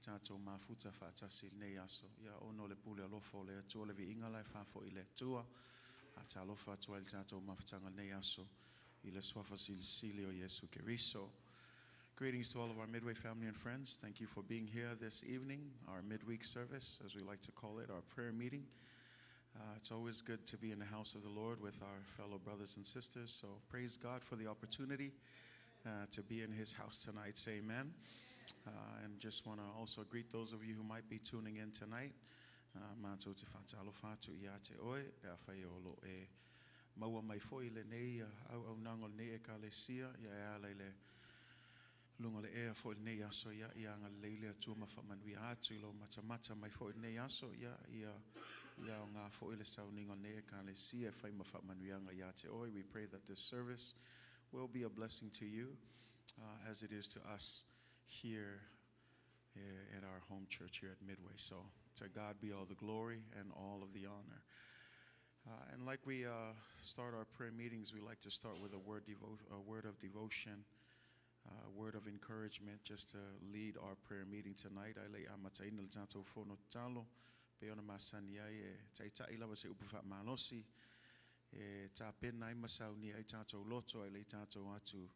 tātou mafuta whaatasi nei aso. Ia ono le pule alofo le atua le vi inga lai whafo i le atua. A ta alofa atua i le tātou mafutanga nei aso. I le swafa sili o Yesu Keriso. Greetings to all of our Midway family and friends. Thank you for being here this evening, our midweek service, as we like to call it, our prayer meeting. It's always good to be in the house of the Lord with our fellow brothers and sisters. So praise God for the opportunity to be in his house tonight. Say amen. And just want to also greet those of you who might be tuning in tonight. Mātou te whātalo whātu I a te oe, pēr whai olo e maua mai foi le nei, au nangol nei e ka le sia, ia e ala le lunga le ea foi nei aso, ia anga leile atua Olaga Manuia atu ilo mata mai foi nei aso, ia o ngā foi le sauningo nei e ka le sia, whai Olaga Manuia ia te oe. We pray that this service will be a blessing to you, as it is to us here at our home church here at Midway. So to God be all the glory and all of the honor. And like we start our prayer meetings, we like to start with a word of devotion, a word of encouragement, just to lead our prayer meeting tonight. I lay amataina le tātou whono talo, pe ona masani ai e taitai lawa se upuwha malosi, e tā pena I masauni ai tātou loto, ai lei tātou atu,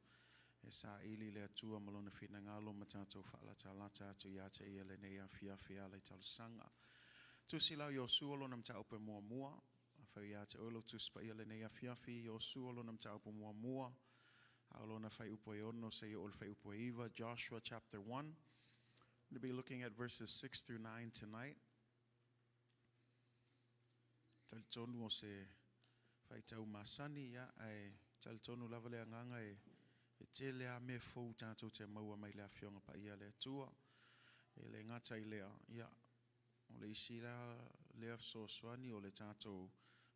e sa ili le atua malona fina ngalo ma tātou whaalata atu ia te ia le nei a fia le talusanga. Tu sila Iosua lo nam taupe mua, whai ia te olo tu spa ia le nei a fia Iosua lo nam taupe mua, aolona whai upo e ono se ol whai upo e iwa, Joshua chapter 1. We'll be looking at verses 6 through 9 tonight. Talitonu o se whai tau masani ia ai talitonu lava le anganga e te lea me fou tātou te maua mai lea whionga pa ia le atua. E le ngata I lea, ia, o le isi lea fesoasoani o le tātou,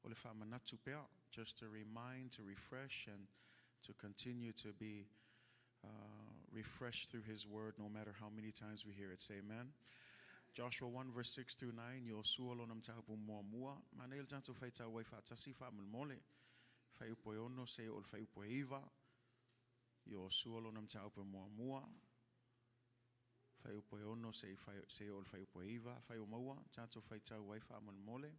o le whamanatu pea, just to remind, to refresh, and to continue to be refreshed through his word, no matter how many times we hear it. Say amen. Joshua 1 verse 6 through 9, Iosua lo nam taupu mua, mana il tātou whai tau wai whaatasi whaamulmole, whai upo e ono se ol whai upo e iwa, Iosua lo nam taupe mua, whai upo e ono se ol whai upo e iwa, whai o maua, tātou whai tau wai whaamulmole.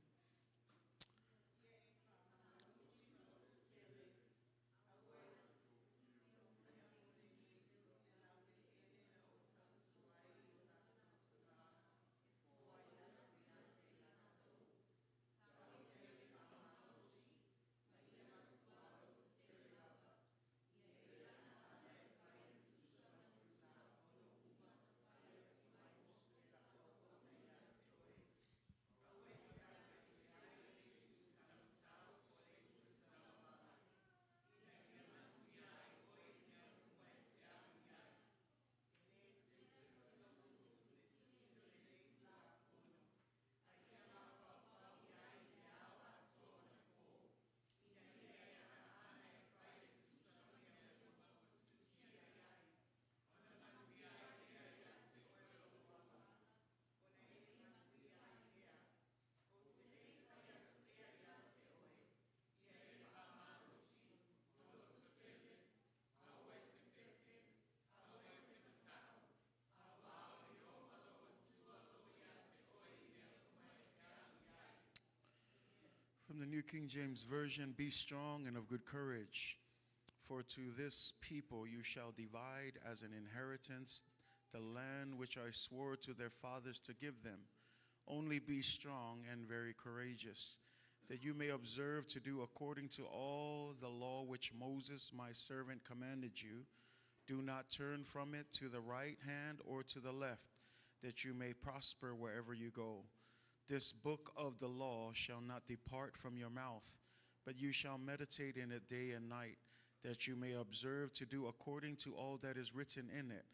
From the New King James Version, be strong and of good courage, for to this people you shall divide as an inheritance the land which I swore to their fathers to give them. Only be strong and very courageous, that you may observe to do according to all the law which Moses my servant commanded you. Do not turn from it to the right hand or to the left, that you may prosper wherever you go. This book of the law shall not depart from your mouth, but you shall meditate in it day and night, that you may observe to do according to all that is written in it.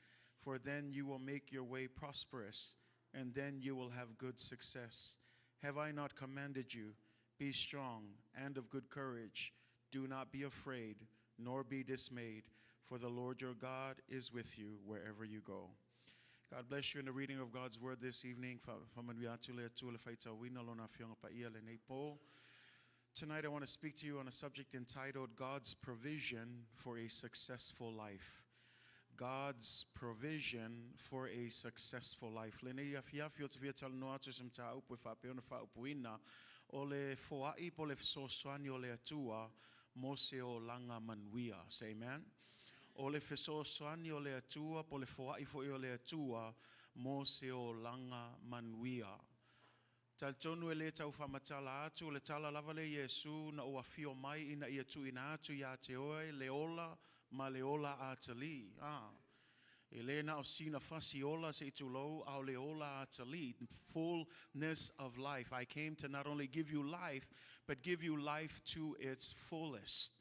For then you will make your way prosperous, and then you will have good success. Have I not commanded you? Be strong and of good courage. Do not be afraid, nor be dismayed, for the Lord your God is with you wherever you go. God bless you in the reading of God's word this evening. Tonight I want to speak to you on a subject entitled God's Provision for a Successful Life. God's provision for a successful life. Lene ia fiafio te via tala noa tu sem ta upu fa peona fa upuina o le foai po le fesoasoani o le atua mo se Olaga Manuia. Say amen. O le fesoasoani o le atua po le foai fo o le atua mo se Olaga Manuia. Tal tonu e le tau whamatala atu le tala lava le Iesu na ua fio mai ina ia tu ina atu ia te oe le ola ma le ola atali. E le na o sina fasi ola se tu lo au le ola atali, fullness of life. I came to not only give you life, but give you life to its fullest.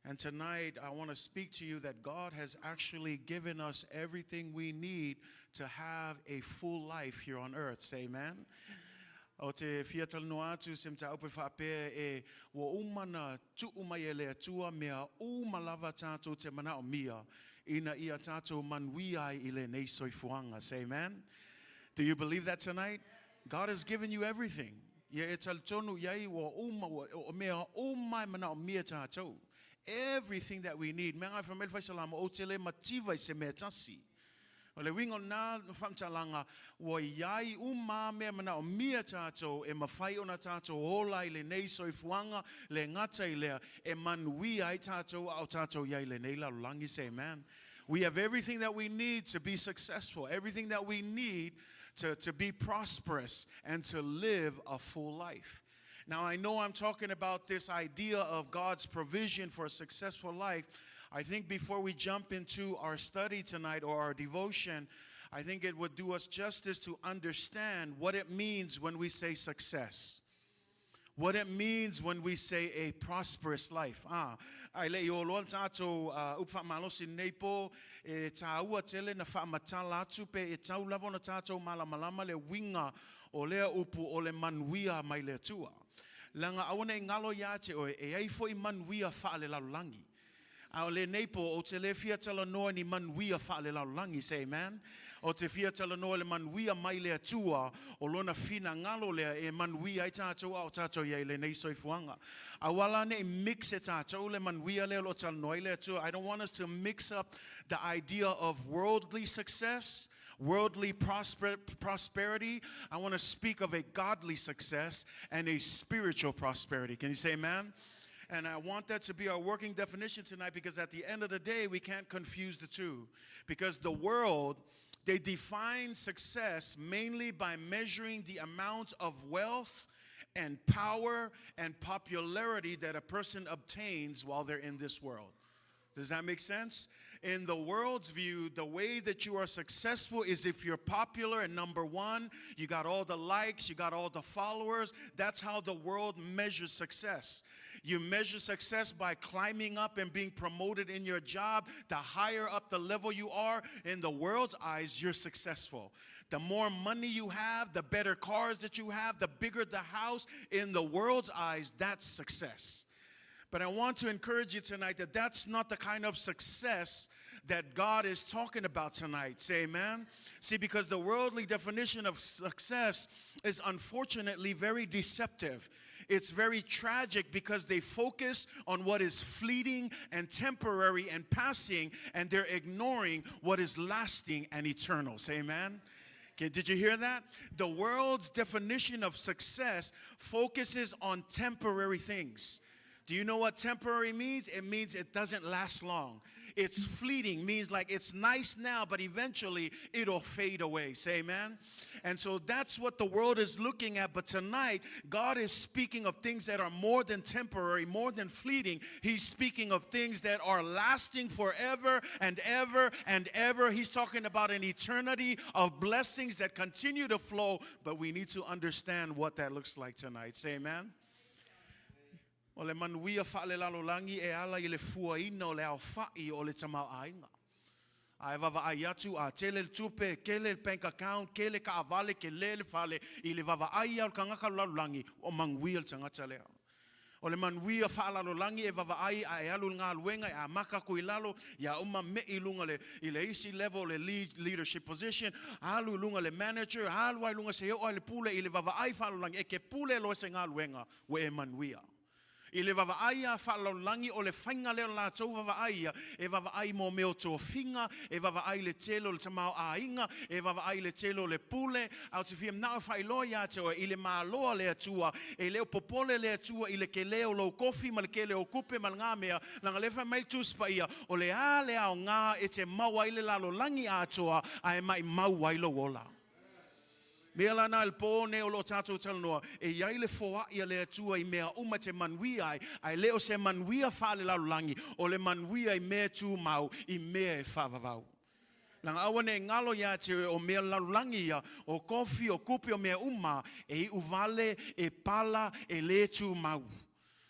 And tonight I want to speak to you that God has actually given us everything we need to have a full life here on earth. Say amen. O te fiatal no atu sem ta upe whape e wa umana tu umai ele atua mea umalava tātou te mana o mia ina ia tātou manuia I le nei soifuanga. Say amen. Do you believe that tonight? God has given you everything. Ia e tal tonu iai wa mea umai mana o mia tātou. Everything that we need. Mea ngai whamel whaisalama o te le mativa se mea tasi. O le wingo nā whamtalanga wa iai mea mana o mia tātou e mawhai ona tātou hola I le nei soifuanga le ngata I lea e manui ai tātou au tātou iai le nei lalulangi. Say amen. We have everything that we need to be successful, everything that we need to be prosperous and to live a full life. Now I know I'm talking about this idea of God's provision for a successful life. I think before we jump into our study tonight or our devotion, I think it would do us justice to understand what it means when we say success. What it means when we say a prosperous life. Ai le o lo tato upa malosi nepo e taua tele na fa matala atu pe e tau lavo na tato malamalama le winga o lea upu o le manuia mai le tua. Langa awana ngalo ya te o e ai fo I manuia fa le lalulangi. Au le nepo o te le fia tala noa ni manuia fa le lalulangi. Say amen. O te fia tala noa le manuia mai le atua o lona fina ngalo lea e manuia ai tātou au tātou iai le nei soifuanga. Awala ne mix e tātou le manuia lea lo tala noa le atua. I don't want us to mix up the idea of worldly success, worldly prosperity. I want to speak of a godly success and a spiritual prosperity. Can you say amen? And I want that to be our working definition tonight because at the end of the day, we can't confuse the two. Because the world, they define success mainly by measuring the amount of wealth and power and popularity that a person obtains while they're in this world. Does that make sense? In the world's view, the way that you are successful is if you're popular and number one, you got all the likes, you got all the followers. That's how the world measures success. You measure success by climbing up and being promoted in your job. The higher up the level you are, in the world's eyes, you're successful. The more money you have, the better cars that you have, the bigger the house, in the world's eyes, that's success. But I want to encourage you tonight that that's not the kind of success that God is talking about tonight. Say amen. See, because the worldly definition of success is unfortunately very deceptive. It's very tragic because they focus on what is fleeting and temporary and passing, and they're ignoring what is lasting and eternal. Say amen. Okay, did you hear that? The world's definition of success focuses on temporary things. Do you know what temporary means? It means it doesn't last long. It's fleeting, means like it's nice now, but eventually it'll fade away. Say amen. And so that's what the world is looking at. But tonight, God is speaking of things that are more than temporary, more than fleeting. He's speaking of things that are lasting forever and ever and ever. He's talking about an eternity of blessings that continue to flow. But we need to understand what that looks like tonight. Say amen. O le manuia whaale lalolangi e ala I le fuaina o le au whai o le tamau ainga. Ai vava ai atu a tele tupe, kele le bank account, kele ka avale, kele le whale, I le vava ai au kangaka lalolangi o manguia le tangata leo. O le manuia whaala lalolangi e vava ai a e alu ngā luenga e a maka kui lalo, ia uma me I lunga le, I le isi level, le leadership position, alu lunga le manager, alu ai lunga se o le pule I le vava ai whaalolangi, e ke pule lo se ngā luenga we e manuia. I le vavaia whaalaulangi o le whainga leo la tau vavaia, e vavaai mo meo tō whinga, e vavaai le telo le tamau a inga, e vavaai le telo le pule, au te whiam nao whailo ia te oe, i le māloa le atua, e leo popole le atua, i le ke leo lo kofi, ma le ke leo kupe, ma le ngā mea, langa lewa mai tūspa ia, o le a le ao ngā, e te maua i le lalo langi atoa, a e mai maua i lo wola. Mea lana il pōne o lo tātou talanoa, e iai le foa ia le atua I mea uma te manuia ai leo se manuia wha le lalulangi, o le manuia I mea tū mau, I mea e whavavau. Langa awane ngalo ia te o mea lalulangi ia, o kofi, o kupi, o mea uma, e uvale, e pala, e le tū mau.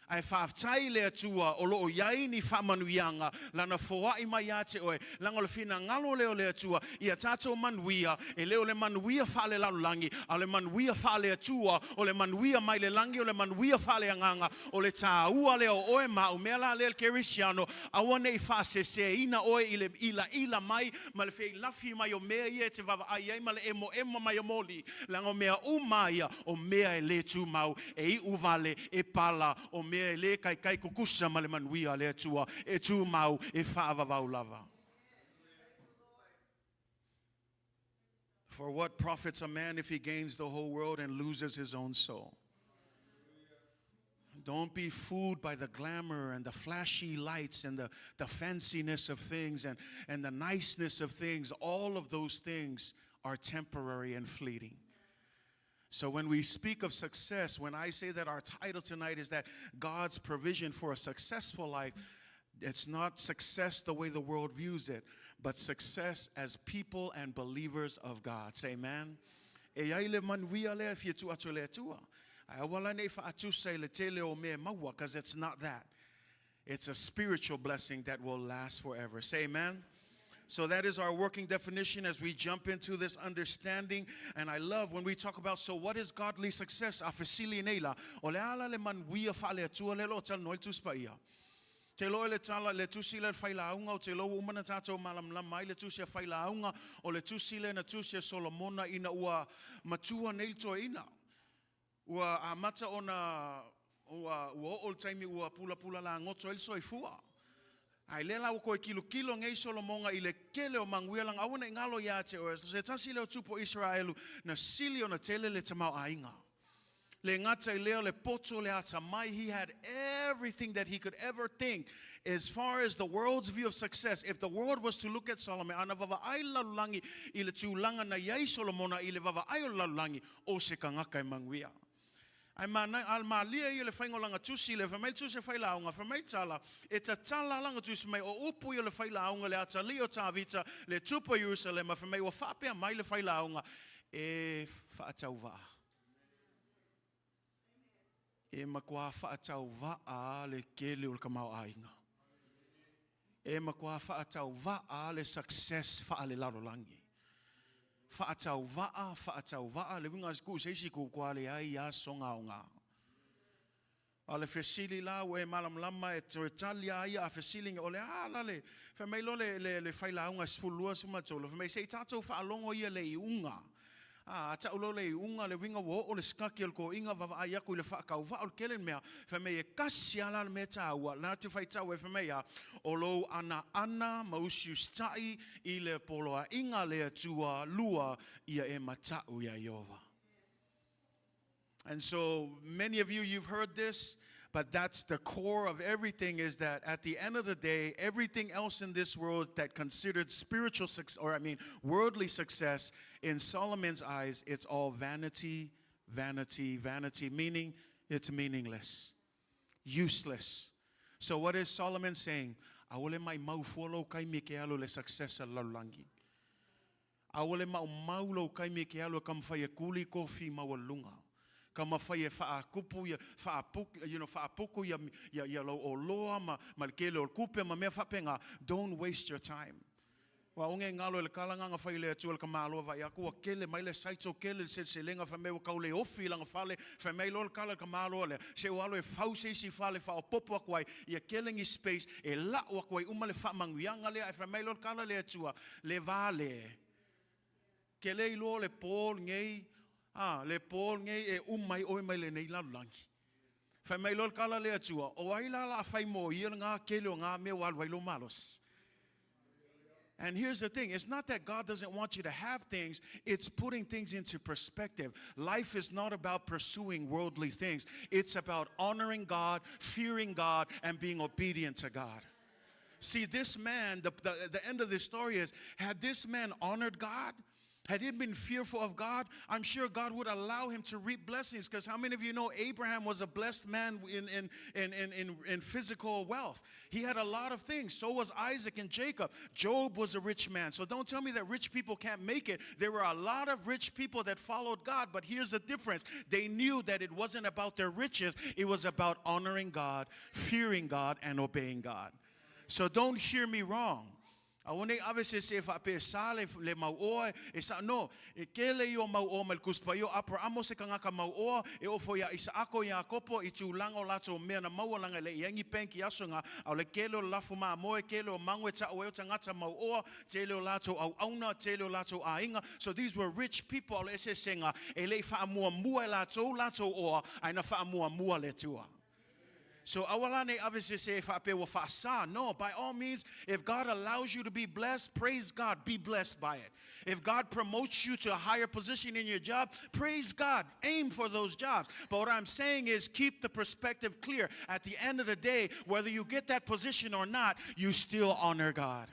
Ai whaaftai le atua o loo iai ni whamanuianga lana foai mai ate oe langa le whina ngalo leo le atua ia tātou manuia e leo le manuia whale lalulangi a le manuia whale atua o le manuia mai le langi o le manuia whale anganga o le tāua leo oe mau mea la le kerisiano awane I whaasese ina oe I le ila mai ma le whei lafi mai o mea ia te vava ai ai ma le emo mai o moli langa o mea umaia o mea e le tū mau e I uvale e pala o mea e le kai kukusa ma le manuia le atua e tū mau e whaavavau lava. For what profits a man if he gains the whole world and loses his own soul? Don't be fooled by the glamour and the flashy lights and the fanciness of things and the niceness of things. All of those things are temporary and fleeting. So when we speak of success, when I say that our title tonight is that God's provision for a successful life, it's not success the way the world views it, but success as people and believers of God. Say amen. Because it's not that. It's a spiritual blessing that will last forever. Say amen. So that is our working definition as we jump into this understanding. And I love when we talk about, so what is godly success? Te loe le tala le tusi le whailaunga o te lo umana tātou malamlama I le tusi a whailaunga o le tusi le na tusi a Solomona ina ua matua neilto ina. Ua a mata ona ua o taimi ua pula la ngoto il soifua. Ai le la ko kilo ngai Solomonga I le kele o manguia lang awana ngalo ya te o se tasi le tupo Israelu na sili ona tele le tamau ainga. Le ngata I leo le poto le ata mai he had everything that he could ever think as far as the world's view of success. If the world was to look at Solomon ana vava ai lalulangi I le tūlanga na yai Solomona I le vava ai lalulangi o se kangaka I manguia. Ai mana almalia I le whaingolanga tusi le whamai tusi whailaunga whamai tala e ta tala langa tusi mai o upu I le whailaunga le ata lio tāvita le tupo Jerusalem a whamai o whapea mai le whailaunga e whaatau waa. E makua whaatau waa le kele o le kamau ainga. E makua whaatau waa le success wha le larolangi. Whaatau waa, le winga ku seisi ku kua le ai a songa o ngā. A le fesili la we malam lama e te talia ai a fesili o le ala le. Whamei lo le whailaunga sfulua sumatolo. Whamei sei tātou whaalongo ia le iunga. Ta ulo le iunga le winga wo o le skaki al ko inga vava ai aku le whaakau wa o kelen mea. Whamei e kasi ala le mea tāua. Nā te whaitau e whamei a o lo Anaana mausiu stai I le poloa inga le atua lua ia e matau ia Iova. And so many of you, you've heard this, but that's the core of everything is that at the end of the day, everything else in this world that considered spiritual success, worldly success, in Solomon's eyes, it's all vanity, vanity, vanity, meaning it's meaningless, useless. So what is Solomon saying? Awole mai maufolo kai me ke alo le success lalangi. Awole mau kai me ke alo kam fa kuli kofi mawalunga. Kama whaia whaakupu, whaapuku ya lo o loa, ma kele o kupe, ma mea whapenga. Don't waste your time. Wa unge ngalo le kalanga whai le atua le kamaloa vai aku, kele mai le saito kele se lenga whamei wa kaule ofi langa whale, whamei lo le kala kamaloa le, se walo e whause si whale wha o popo akwai, ia kelengi space, e la o akwai uma le whamanguianga le, e whamei lo le kala le atua, le vale. Kele ilo le pol ngei, le pol ngei e umai oi mai le nei lalulangi. Fa mai lol kala le atua. O ai la fai mo ia nga kelo nga me wal wailo malos. And here's the thing, it's not that God doesn't want you to have things, it's putting things into perspective. Life is not about pursuing worldly things. It's about honoring God, fearing God, and being obedient to God. See, this man, the end of this story is, had this man honored God, had he been fearful of God, I'm sure God would allow him to reap blessings. Because how many of you know Abraham was a blessed man in physical wealth? He had a lot of things. So was Isaac and Jacob. Job was a rich man. So don't tell me that rich people can't make it. There were a lot of rich people that followed God. But here's the difference. They knew that it wasn't about their riches. It was about honoring God, fearing God, and obeying God. So don't hear me wrong. I want to obviously say if I pay sale le mauoa esa no e kele yo mauoa mal kuspa yo apra amo se kanga ka mauoa e ofo ya Isaako ya kopo I tulango lato me na mau langa le yangi penki asunga au le kelo lafu ma mo e kelo mangwe ta o tangata mauoa telo lato au auna telo lato ainga. So these were rich people. Le se senga e le fa mua mua lato o aina fa mua le tua. So awalane obviously say if I pay wafasa. No, by all means, if God allows you to be blessed, praise God, be blessed by it. If God promotes you to a higher position in your job, praise God, aim for those jobs. But what I'm saying is keep the perspective clear. At the end of the day, whether you get that position or not, you still honor God.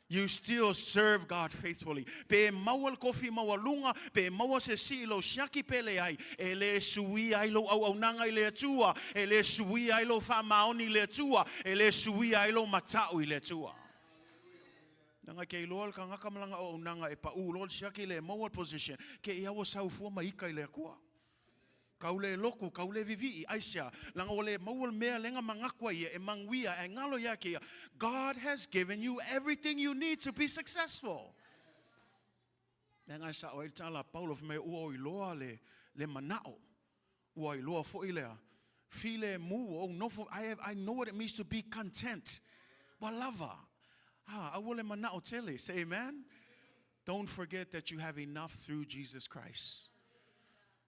You still serve God faithfully. Pe mawal kofi mawalunga, pe mawa se silo shaki pele ai, ele sui ai lo au nanga ile tua, ele sui ai lo fa maoni le tua, ele sui ai lo matau ile tua. Nanga ke lol kanga kamalanga au nanga e pa ulol shaki le mawal position, ke iawa sau fu maika ile kua. Kaule loko, kaule vivi aisha. Langa ole mawal mea lenga mangakwa ia e mangwia e ngalo yake ia. God has given you everything you need to be successful. Nanga sa o tala Paulo me o iloa le manao. O iloa fo ilea. File mu o no fo I know what it means to be content. Walava. I will manao tele. Say amen. Don't forget that you have enough through Jesus Christ.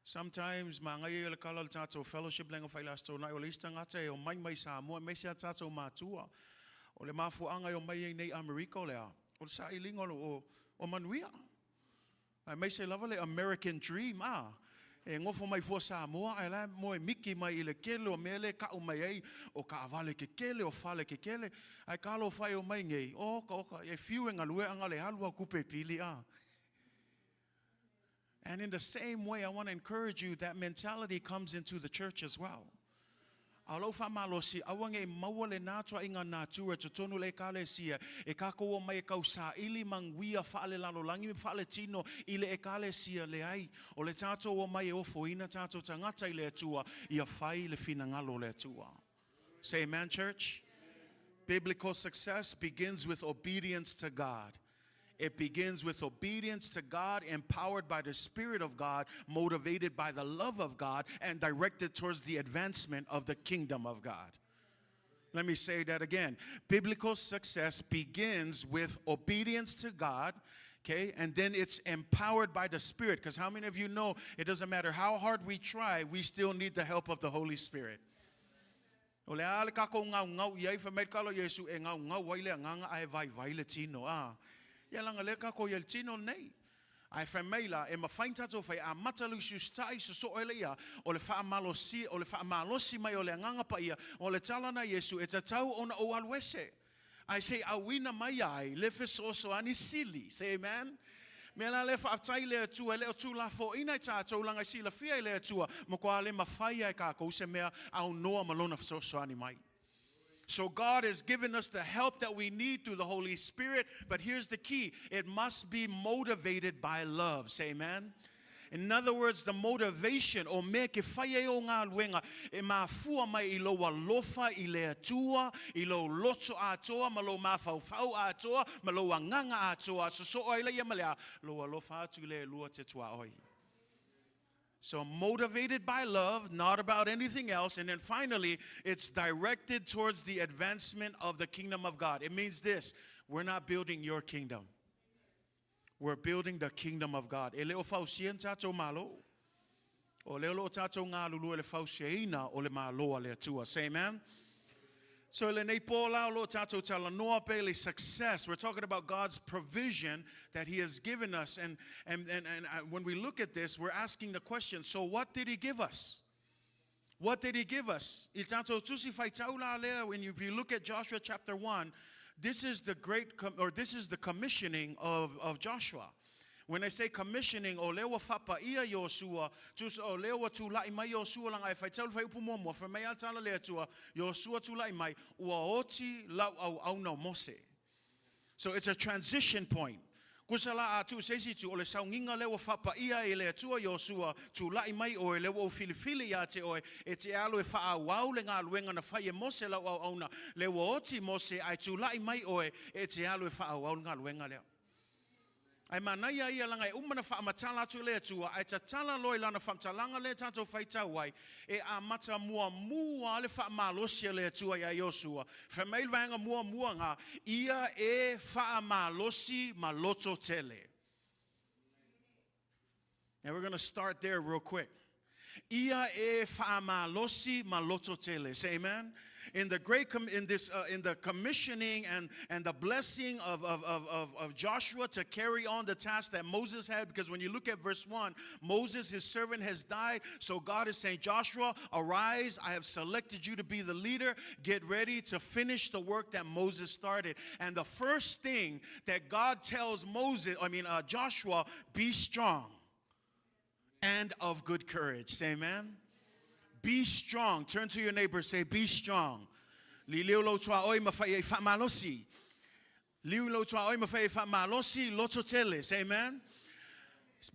Sometimes mga kalal tato fellowship lang of ilasto na olista ngate o may Samoan may siya tato matua o le mafu anga o may nei America lea o sa iling o Manuia ay may siya lavale American dream e ngofo may fo Samoa ay la mo Mickey may ile kele o mele ka o may o ka avale ke kele o fale ke kele ay kalo fai o may ngei o ka e fiu ngalue anga le halwa kupe pili And in the same way, I want to encourage you, that mentality comes into the church as well. Alofa malosi awange mawale natwa inga natura tutonu le kale sia e kako mai kausa ili mangwia fale lalo langi fale tino ile e kale sia le ai o le tato o mai ofo ina tato tangata ile tua ia fai le finangalo le tua. Say amen, church. Biblical success begins with obedience to God. It begins with obedience to God, empowered by the Spirit of God, motivated by the love of God, and directed towards the advancement of the kingdom of God. Let me say that again. Biblical success begins with obedience to God, okay? And then it's empowered by the Spirit. Because how many of you know it doesn't matter how hard we try, we still need the help of the Holy Spirit. Ole ale kako ngau ia fa met kalo Yesu e ngau waile nganga ai vai le tino Ya langa leka ko yel tino nei. Ai fa maila e mafainta to fa a matalu sustai so elea o le fa malosi mai o le nganga pa ia o le talana Yesu e tatau ona o alwese. I say awina mai ai le fesoasoani sili. Say amen. Mela le fa tai le tu ele tu la fo ina tatou langa sila fia le tu mo ko ale mafai ka ko se mea au noa malona fesoasoani mai. So God has given us the help that we need through the Holy Spirit. But here's the key. It must be motivated by love. Say amen. In other words, the motivation o me ke faia o ngā luenga e mafua mai I lo walofa I le atua, I lo loto atoa, ma lo mafaufau atoa, ma lo anganga atoa, so oila ia malea, lo walofa atu le lua te tua oi. So motivated by love, not about anything else. And then finally, it's directed towards the advancement of the kingdom of God. It means this: we're not building your kingdom. We're building the kingdom of God. O leo lo tato ngā lulu le fausiaina o le māloa le atua. Say amen. So le nei pola lo tato tala noa pele success. We're talking about God's provision that He has given us. And when we look at this, we're asking the question, so what did He give us? What did He give us? When you look at Joshua chapter 1, this is the this is the commissioning of Joshua. When I say commissioning, o lewa fapa ia Iosua, o lewa tu lai mai Iosua lang ai fai tau fai upu momo, fa mai atala le atua, Iosua tu lai mai, ua oti lau au no mose. So it's a transition point. Kusala atu sesi tu ole saunginga lewa fapa ia e le atua Iosua tu lai mai o e lewa o filifili ya te oe e te alo e faa wau le ngā luenga na fai e mose lau au auna lewa oti mose ai tu lai mai oe e te alo e faa wau le ngā luenga leo. Ai manaia ia langa e umana wha amatala atu le atua, ai tatala loi lana whamtalanga le tatou whaitau ai, e a mata mua le wha amalosia le atua ia Iosua. Whamail vanga mua ngā, ia e wha amalosi maloto tele. And we're going to start there real quick. Ia e wha amalosi maloto tele. Say amen. In the in the commissioning and the blessing of Joshua to carry on the task that Moses had, because when you look at verse 1, Moses, his servant, has died. So God is saying, Joshua, arise. I have selected you to be the leader. Get ready to finish the work that Moses started. And the first thing that God tells Joshua, be strong and of good courage. Say amen. Be strong. Turn to your neighbor. Say, be strong. Say amen.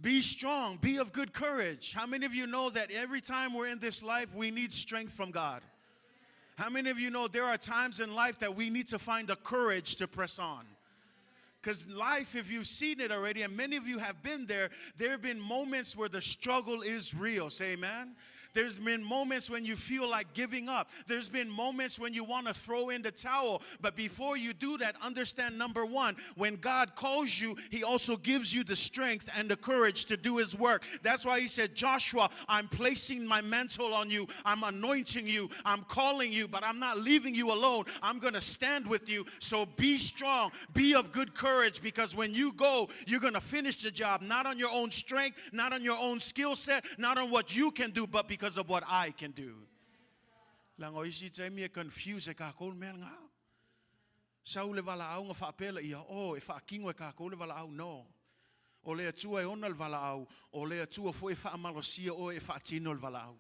Be strong. Be of good courage. How many of you know that every time we're in this life, we need strength from God? How many of you know there are times in life that we need to find the courage to press on? Because life, if you've seen it already, and many of you have been there, there have been moments where the struggle is real. Say amen. There's been moments when you feel like giving up. There's been moments when you want to throw in the towel. But before you do that, understand, number one, when God calls you, He also gives you the strength and the courage to do His work. That's why He said, Joshua, I'm placing my mantle on you. I'm anointing you. I'm calling you, but I'm not leaving you alone. I'm going to stand with you. So be strong. Be of good courage, because when you go, you're going to finish the job, not on your own strength, not on your own skill set, not on what you can do, but because of what I can do. Lango isi te me confuse ka ko me nga. Sa ule vala au nga fa ia o e fa kingo ka ko le vala au no. O le atua e ona le vala au, o le atua fo e fa amalosia o e fa tino le vala au.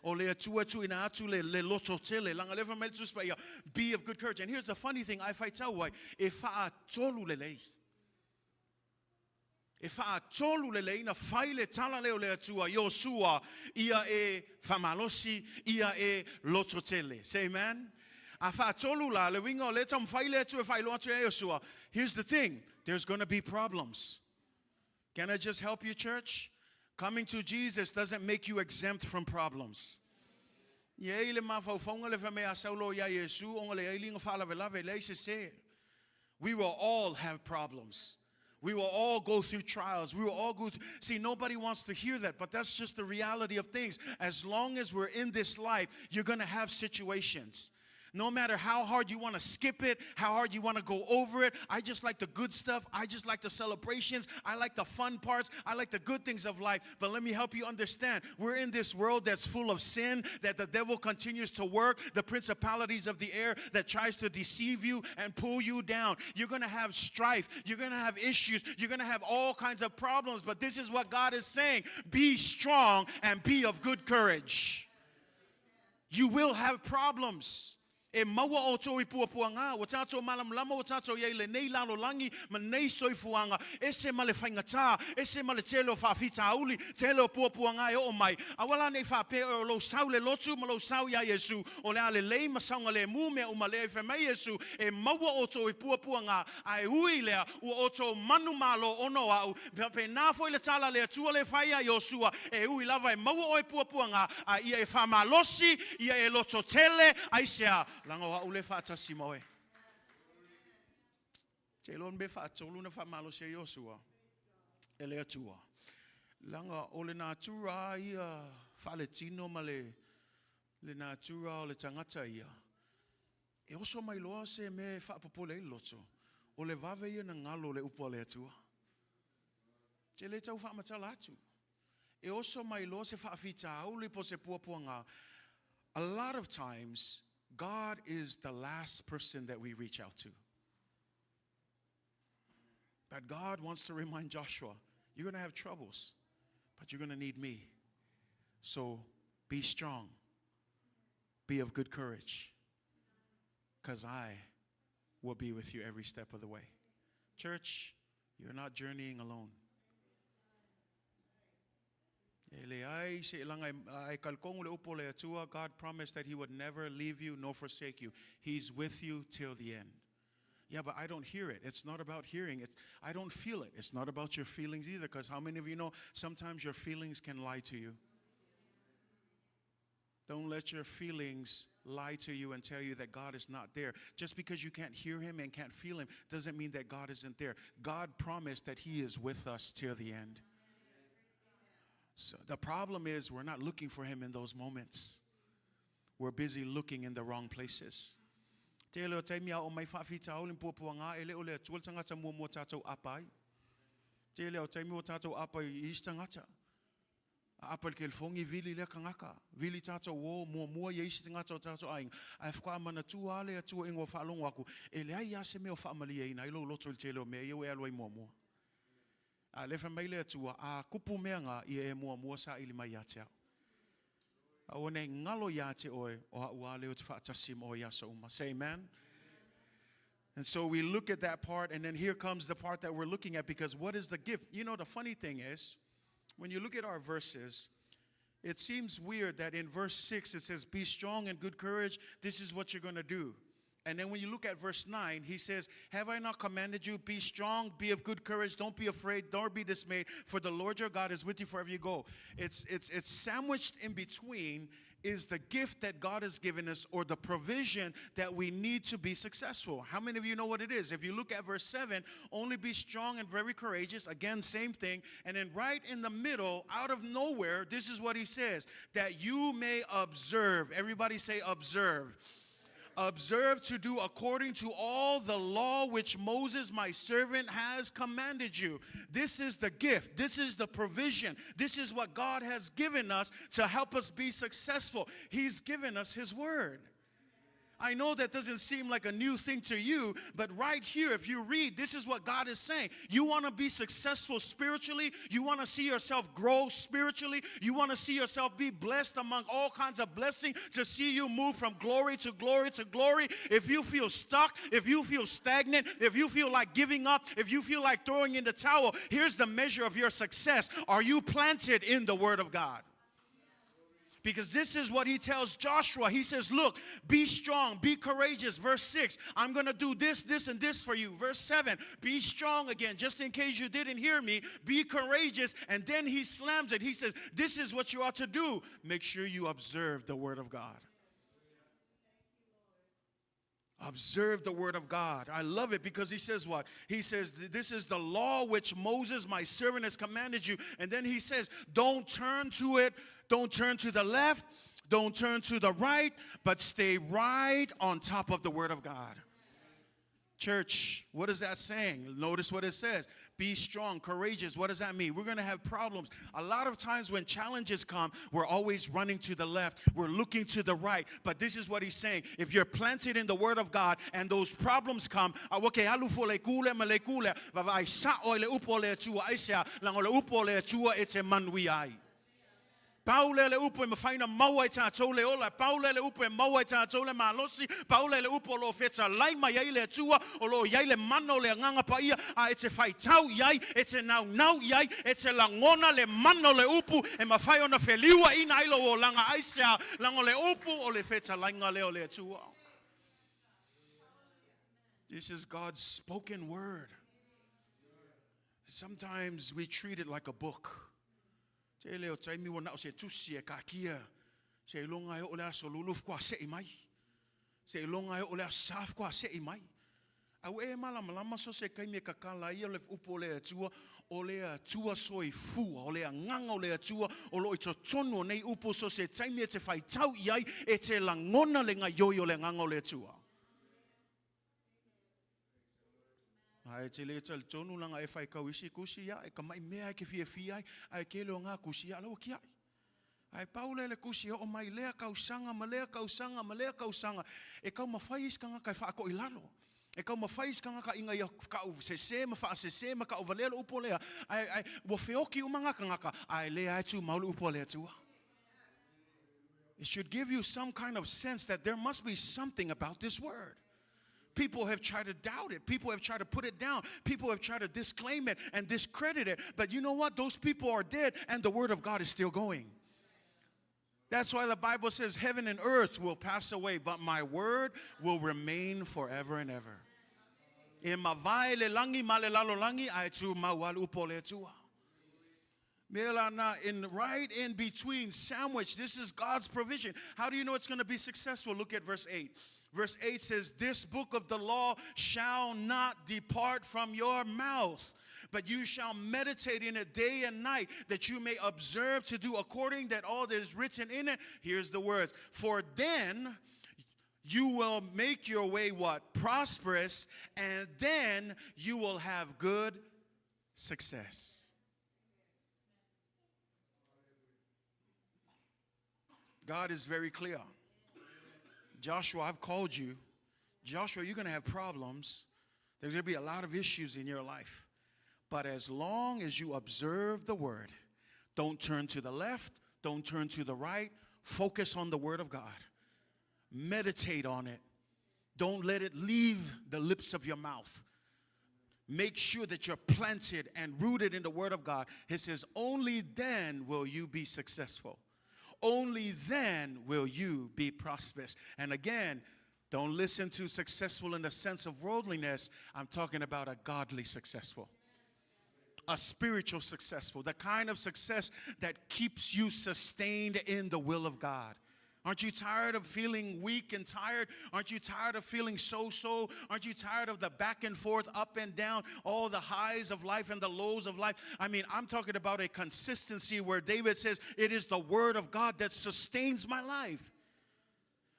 O le atua tu ina atu le loto tele langa leva meltus pa ia, be of good courage. And here's the funny thing, I fight tau wai e fa tolu le lei. E wha tolu le leina whaile tala leo le atua Iosua ia e whamalosi ia e lototele. Say amen. A wha tolu la le winga o le tam whaile atua whailo atu e Iosua. Here's the thing. There's going to be problems. Can I just help you, church? Coming to Jesus doesn't make you exempt from problems. Ye le Mafaufau le fa me asaulo ya Yesu onga le ailinga fala velave le se. We will all have problems. We will all go through trials. We will all go through. See, nobody wants to hear that, but that's just the reality of things. As long as we're in this life, you're going to have situations. No matter how hard you want to skip it, how hard you want to go over it. I just like the good stuff. I just like the celebrations. I like the fun parts. I like the good things of life. But let me help you understand. We're in this world that's full of sin, that the devil continues to work, the principalities of the air that tries to deceive you and pull you down. You're going to have strife. You're going to have issues. You're going to have all kinds of problems. But this is what God is saying. Be strong and be of good courage. You will have problems. E maua o toi puapuanga, o tato malam lama o tato ye le nei lalo langi, ma nei soifuanga, ese male whaingata, ese male telo whawhita auli, telo puapuanga e o mai. Awala nei whape o lo sau le lotu, ma lo sau ya Yesu, o le ale lei masaunga le mume o male e whemai Yesu, e maua o toi puapuanga, ai ui lea, o to manu malo ono au, pe nafo le tala le atua le whaia Iosua, e ui lava e maua o e puapuanga, a ia e whamalosi, ia e loto tele, aisea, lango wa ule fa tasi moe. Te lon be fa tolu na fa malo se Iosua. Ele atua. Langa o le natura ia faletino male le natura o le tangata ia. E oso mai loa se me whaapapole i loto. O le vave ia na ngalo le upo le atua. Te le tau whaamatala atu. E oso mai loa se whaafita au le po se puapuanga. A lot of times, God is the last person that we reach out to. But God wants to remind Joshua, you're going to have troubles, but you're going to need me. So be strong. Be of good courage. Because I will be with you every step of the way. Church, you're not journeying alone. God promised that He would never leave you nor forsake you. He's with you till the end. Yeah, but I don't hear it. It's not about hearing it. I don't feel it. It's not about your feelings either, because how many of you know sometimes your feelings can lie to you? Don't let your feelings lie to you and tell you that God is not there. Just because you can't hear Him and can't feel Him doesn't mean that God isn't there. God promised that He is with us till the end. So the problem is we're not looking for Him in those moments. We're busy looking in the wrong places. Te leo taimia o mai whaafita au limpo puanga ele o le tuol tangata mua mua tātou apai. Te leo taimia o tātou apai I is tangata. Apal ke fongi vili le kangaka. Vili tātou wo mua mua ye isi tangata o tātou aing. Ai whaka mana tua ale atua ingo whaalongo aku. Ele ai ase meo whaamali e ina ilo loto te leo mea iwe aloi mua mua. A lefa mai le atua a kupu mea ngā I e mua mua sa ili mai ate au. A one ngalo yate oe o hauale o te whaatasim o yasa uma. Say amen. And so we look at that part, and then here comes the part that we're looking at, because what is the gift? You know, the funny thing is, when you look at our verses, it seems weird that in verse 6 it says, be strong and good courage. This is what you're going to do. And then when you look at verse 9, he says, have I not commanded you, be strong, be of good courage, don't be afraid, nor be dismayed, for the Lord your God is with you wherever you go. It's sandwiched in between is the gift that God has given us, or the provision that we need to be successful. How many of you know what it is? If you look at verse 7, only be strong and very courageous. Again, same thing. And then right in the middle, out of nowhere, this is what he says, that you may observe. Everybody say observe. Observe to do according to all the law which Moses my servant has commanded you. This is the gift. This is the provision. This is what God has given us to help us be successful. He's given us His word. I know that doesn't seem like a new thing to you, but right here, if you read, this is what God is saying. You want to be successful spiritually. You want to see yourself grow spiritually. You want to see yourself be blessed among all kinds of blessings, to see you move from glory to glory to glory. If you feel stuck, if you feel stagnant, if you feel like giving up, if you feel like throwing in the towel, here's the measure of your success. Are you planted in the Word of God? Because this is what he tells Joshua. He says, look, be strong, be courageous. Verse 6, I'm going to do this, this, and this for you. Verse 7, be strong again. Just in case you didn't hear me, be courageous. And then he slams it. He says, this is what you ought to do. Make sure you observe the word of God. Observe the word of God. I love it because he says what? He says, this is the law which Moses, my servant, has commanded you. And then he says, don't turn to it. Don't turn to the left. Don't turn to the right. But stay right on top of the word of God. Church, what is that saying? Notice what it says. Be strong, courageous. What does that mean? We're going to have problems. A lot of times when challenges come, we're always running to the left. We're looking to the right. But this is what he's saying. If you're planted in the word of God and those problems come, Paule le upo e mawhaina maua I tātou le ola. Paule le upo e maua I tātou le malosi. Paule le upo lo feta laima iai le atua. O lo iai le mano le nganga pa ia. A e te whaitau iai. E te nau iai. E te langona le mano le upu. E mawhai ona wheliua ina ilo o langa aisea. Lango le upu o le feta lainga leo le atua. This is God's spoken word. Sometimes we treat it like a book. Se leo taimi wana o se tusi e kakia. Se longa e o le aso luluf kwa se imai. Se longa e o le asaf kwa se imai. Au e malama so se kai me kakala ia le upo le atua o le atua soi fua o le nganga o le atua o lo ito tono nei upo so se taimi e te whai tau iai e te langona le ngā yoi o le nganga o le atua. Ai te le tal tonu langa e whai kau isi kusi ia e ka mai mea ke fia ai ke leo ngā kusi ia lau ki ai. Ai paule le kusi o mai lea kausanga ma lea kausanga e kau mawhai iskanga kai whaako i lalo. E kau mawhais kanga ka inga ia kau sese ma wha sese ma kau valelo upo lea ai wo feoki umanga kanga ai lea tu maulu upo lea tua. It should give you some kind of sense that there must be something about this word. People have tried to doubt it. People have tried to put it down. People have tried to disclaim it and discredit it. But you know what? Those people are dead and the word of God is still going. That's why the Bible says heaven and earth will pass away, but my word will remain forever and ever. E mawai le langi ma le lalo langi ai tu maualu upo le tua. Melana right in between sandwich. This is God's provision. How do you know it's going to be successful? Look at verse 8. Verse 8 says, this book of the law shall not depart from your mouth, but you shall meditate in it day and night, that you may observe to do according that all that is written in it. Here's the words. For then you will make your way what? Prosperous, and then you will have good success. God is very clear. Joshua, I've called you. Joshua, you're going to have problems. There's going to be a lot of issues in your life. But as long as you observe the word, don't turn to the left, don't turn to the right, focus on the word of God. Meditate on it. Don't let it leave the lips of your mouth. Make sure that you're planted and rooted in the word of God. It says, only then will you be successful. Only then will you be prosperous. And again, don't listen to successful in the sense of worldliness. I'm talking about a godly successful. A spiritual successful. The kind of success that keeps you sustained in the will of God. Aren't you tired of feeling weak and tired? Aren't you tired of feeling so-so? Aren't you tired of the back and forth, up and down, all the highs of life and the lows of life? I mean, I'm talking about a consistency where David says, it is the word of God that sustains my life.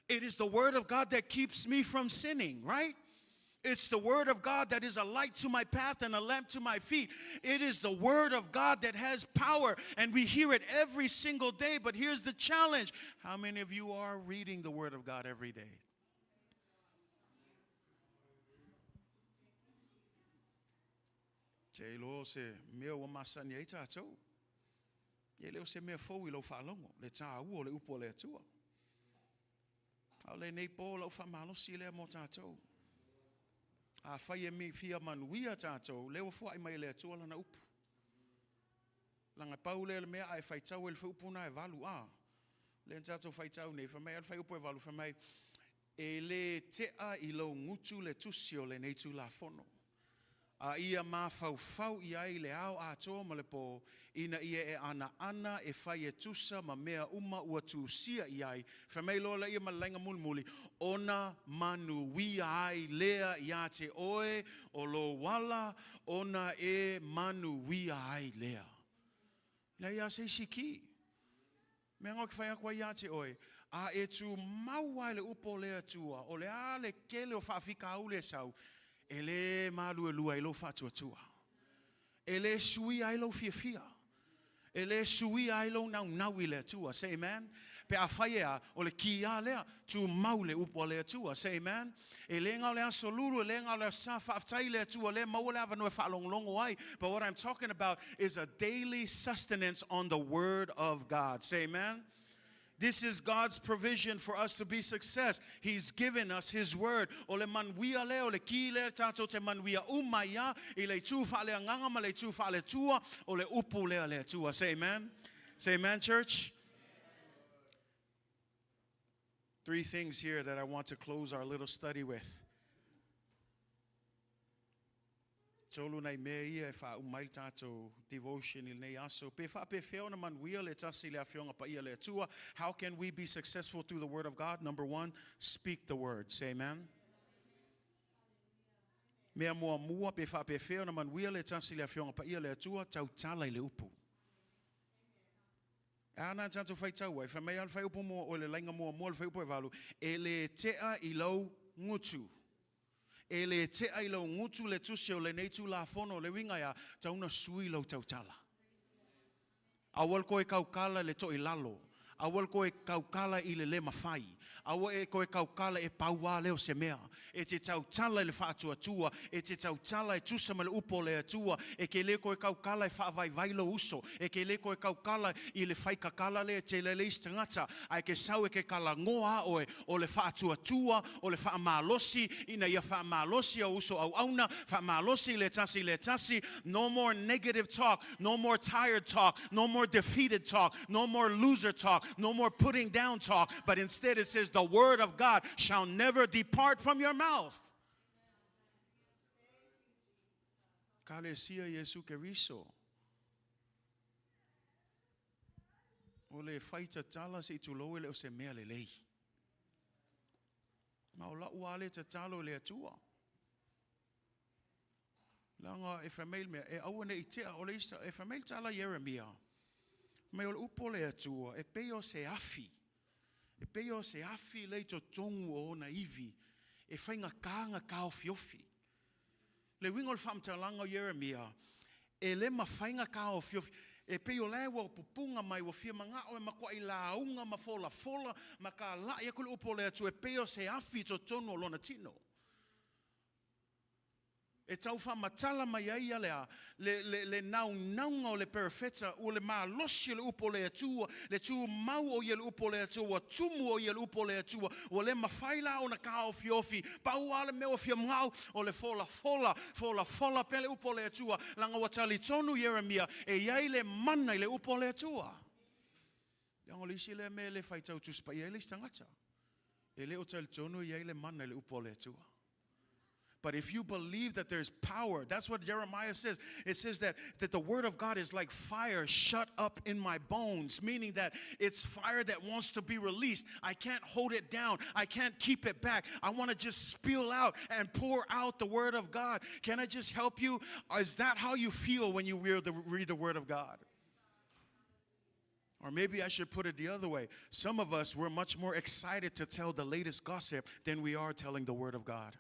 It is the word of God that keeps me from sinning, right? It's the word of God that is a light to my path and a lamp to my feet. It is the word of God that has power, and we hear it every single day. But here's the challenge. How many of you are reading the word of God every day? Lo se mea wa masani ai tātou. Ye leo se mea fau I lo whalongo. Le tā ua le upo le atua. Au le nei po lau whamalosi le mo tātou. A whai e mi fia manuia tātou, leo fua I mai le atua lana upu. Langa pau le mea ai whai tau e le whaupuna e valu a. Le tātou whai tau nei, whamai al whai upu e valu, whamai e le tea I lo ngutu le tusio le nei tu la fono. A ia Mafaufau I ai le au ato ma le po, ina ia e Anaana e whai e tusa ma mea uma ua tusia I ai. Whamai loa la ia ma lenga mulmuli. Ona manuia ai lea ia te oe o lo wala, ona e manuia ai lea. Lea ia se siki. Mea ngok whai akwa ia te oe. A e tu maua le upo lea tua, o le a le kele o whaafika au le sau. Ele malu e lua I lo fatua tua. Ele sui ai lo fia fia. Ele sui ai lo nau I le tua. Say amen. Pe a whaia o le ki a lea tu mau le upo le tua. Say amen. E le ngau le aso lulu, e le ngau le sa whaaftai le tua, le mau le avanu e whaalonglongo ai. But what I'm talking about is a daily sustenance on the word of God. Say amen. This is God's provision for us to be success. He's given us His word. O le manuia le, o le ki le tato te manuia umaya, I le tu fa le nganga ma le tu fa le tua, o le upu le tua. Say amen. Say amen, church. 3 things here that I want to close our little study with. Tolu nei mea ia e wha umai tātou devotion I nei aso. Pe wha pe wheo na manuia le tasi le awhionga pa ia le atua. How can we be successful through the word of God? Number 1, speak the word. Say amen. Mea mua pe wha pe wheo na manuia le tasi le awhionga pa ia le atua tautala I le upu. Ana tanto whai tau ai, whamei al whai upu mua o le lainga mua le whai upu e walu, e le tea I lau ngutu. E le tea I lau ngutu le tusi o le neitu la fono le winga ia, tauna sui lau tautala. Awal koe kaukala le to I lalo. Awal koe kaukala I le mawhai. Awal koe kaukala e paua leo se mea. E te tautala le whaatua, e te tautala e tusama le upo le atua, e ke le koe kaukala e whaavai vailo uso, e ke le koe kaukala I le whaikakala le te le leis tangata, ai ke sau e ke kala ngoa o le whaatua, o le whaamalosi, ina ia whaamalosi o uso au auna, whaamalosi le tasi, no more negative talk, no more tired talk, no more defeated talk, no more loser talk, no more putting down talk, but instead it says the word of God shall never depart from your mouth. Kalesia Iesu Keriso. O le whaita tala se tuloe le o se mea le lei. Ma o la uale ta talo le atua. Langa e whamail mea, e awane I tea o le isa, e whamail tala Jeremia. Me o le upo le atua, e peo se afi. E peo se afi le to tongu o na ivi. E whainga kānga kao fiofi. Le wingol whamtalanga o Jeremia. E le ma whainga kao fiofi. E peo lewa o pupunga mai o fia manga o e makua I launga ma fola. Ma ka la ia kule upo le atua. E peo se afi to tonu o lona tino. E tau whamatala mai aia le naunga o le perfeta o le maa losi le upo le atua, le tu mau o ia le upo le atua, tumu o ia le upo le atua, o le mawhaila o na kao fiofi, pau ale meo fia mngau o le fola pele upo le atua, langa watali tonu Jeremia, e iai le mana I le upo le atua. Yango le isi le me le whaitau tuspa, iai le stangata. E le o tali tonu iai le mana le upo le atua. But if you believe that there's power, that's what Jeremiah says. It says that the word of God is like fire shut up in my bones, meaning that it's fire that wants to be released. I can't hold it down. I can't keep it back. I want to just spill out and pour out the word of God. Can I just help you? Is that how you feel when you read the word of God? Or maybe I should put it the other way. Some of us, we're much more excited to tell the latest gossip than we are telling the word of God.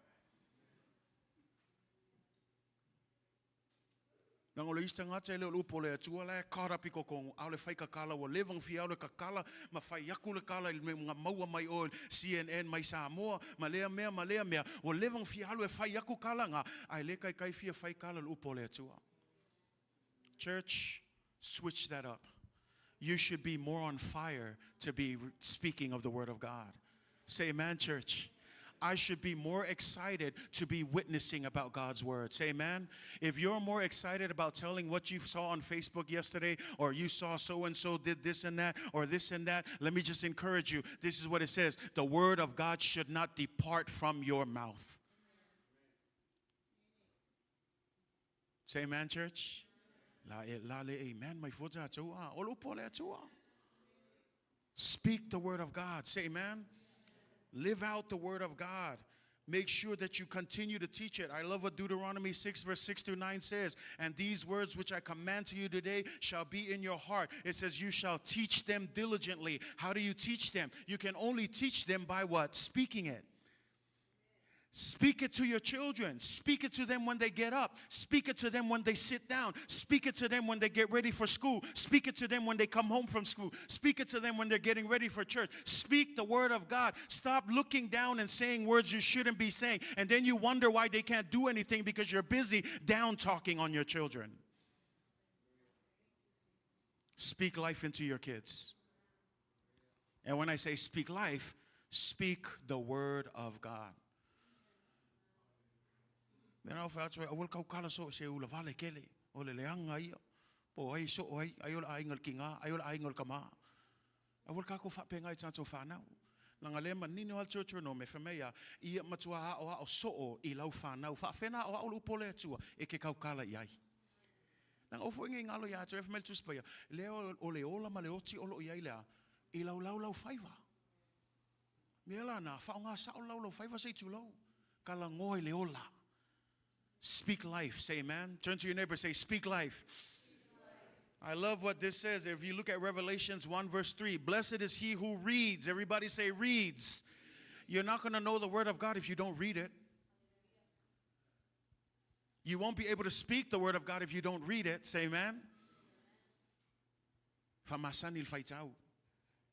Nang ole ista ngata ele upo le atua le kara piko kong au le whai kakala wa levang fi au le kakala ma whai yaku le kala il mga maua mai o CNN mai Samoa ma lea mea wa levang fi au le whai yaku kala nga ai le kai fia whai kala le upo le atua. Church, switch that up. You should be more on fire to be speaking of the word of God. Say amen, church. I should be more excited to be witnessing about God's word. Say amen. If you're more excited about telling what you saw on Facebook yesterday, or you saw so-and-so did this and that, or this and that, let me just encourage you. This is what it says. The word of God should not depart from your mouth. Say amen, church. Amen. Speak the word of God. Say amen. Live out the word of God. Make sure that you continue to teach it. I love what Deuteronomy 6 verse 6 through 9 says. And these words which I command to you today shall be in your heart. It says you shall teach them diligently. How do you teach them? You can only teach them by what? Speaking it. Speak it to your children. Speak it to them when they get up. Speak it to them when they sit down. Speak it to them when they get ready for school. Speak it to them when they come home from school. Speak it to them when they're getting ready for church. Speak the word of God. Stop looking down and saying words you shouldn't be saying. And then you wonder why they can't do anything because you're busy down talking on your children. Speak life into your kids. And when I say speak life, speak the word of God. Mena o whaatoi, awal kau kala so se ula vale kele, o le leanga ia, po ai so ai, ayol aingal kinga, ayol aingal kama. Awal kako whapenga I tanto whanau. Langa lema nini o al church no me whamea, ia matua o so o I lau whanau, whawhena o au lupo le atua, e ke kau kala iai. Nang ofo inge ngalo ia atua, whamel tuspaya, leo o le ola ma le oti olo iai lea, I lau whaiva. Mela na, whaonga sao lau whaiva se tu lau, kala ngoi le ola. Speak life. Say amen. Turn to your neighbor, say, speak life. I love what this says. If you look at Revelations 1 verse 3, blessed is he who reads. Everybody say reads. You're not going to know the word of God if you don't read it. You won't be able to speak the word of God if you don't read it. Say amen. Famasanil faitau.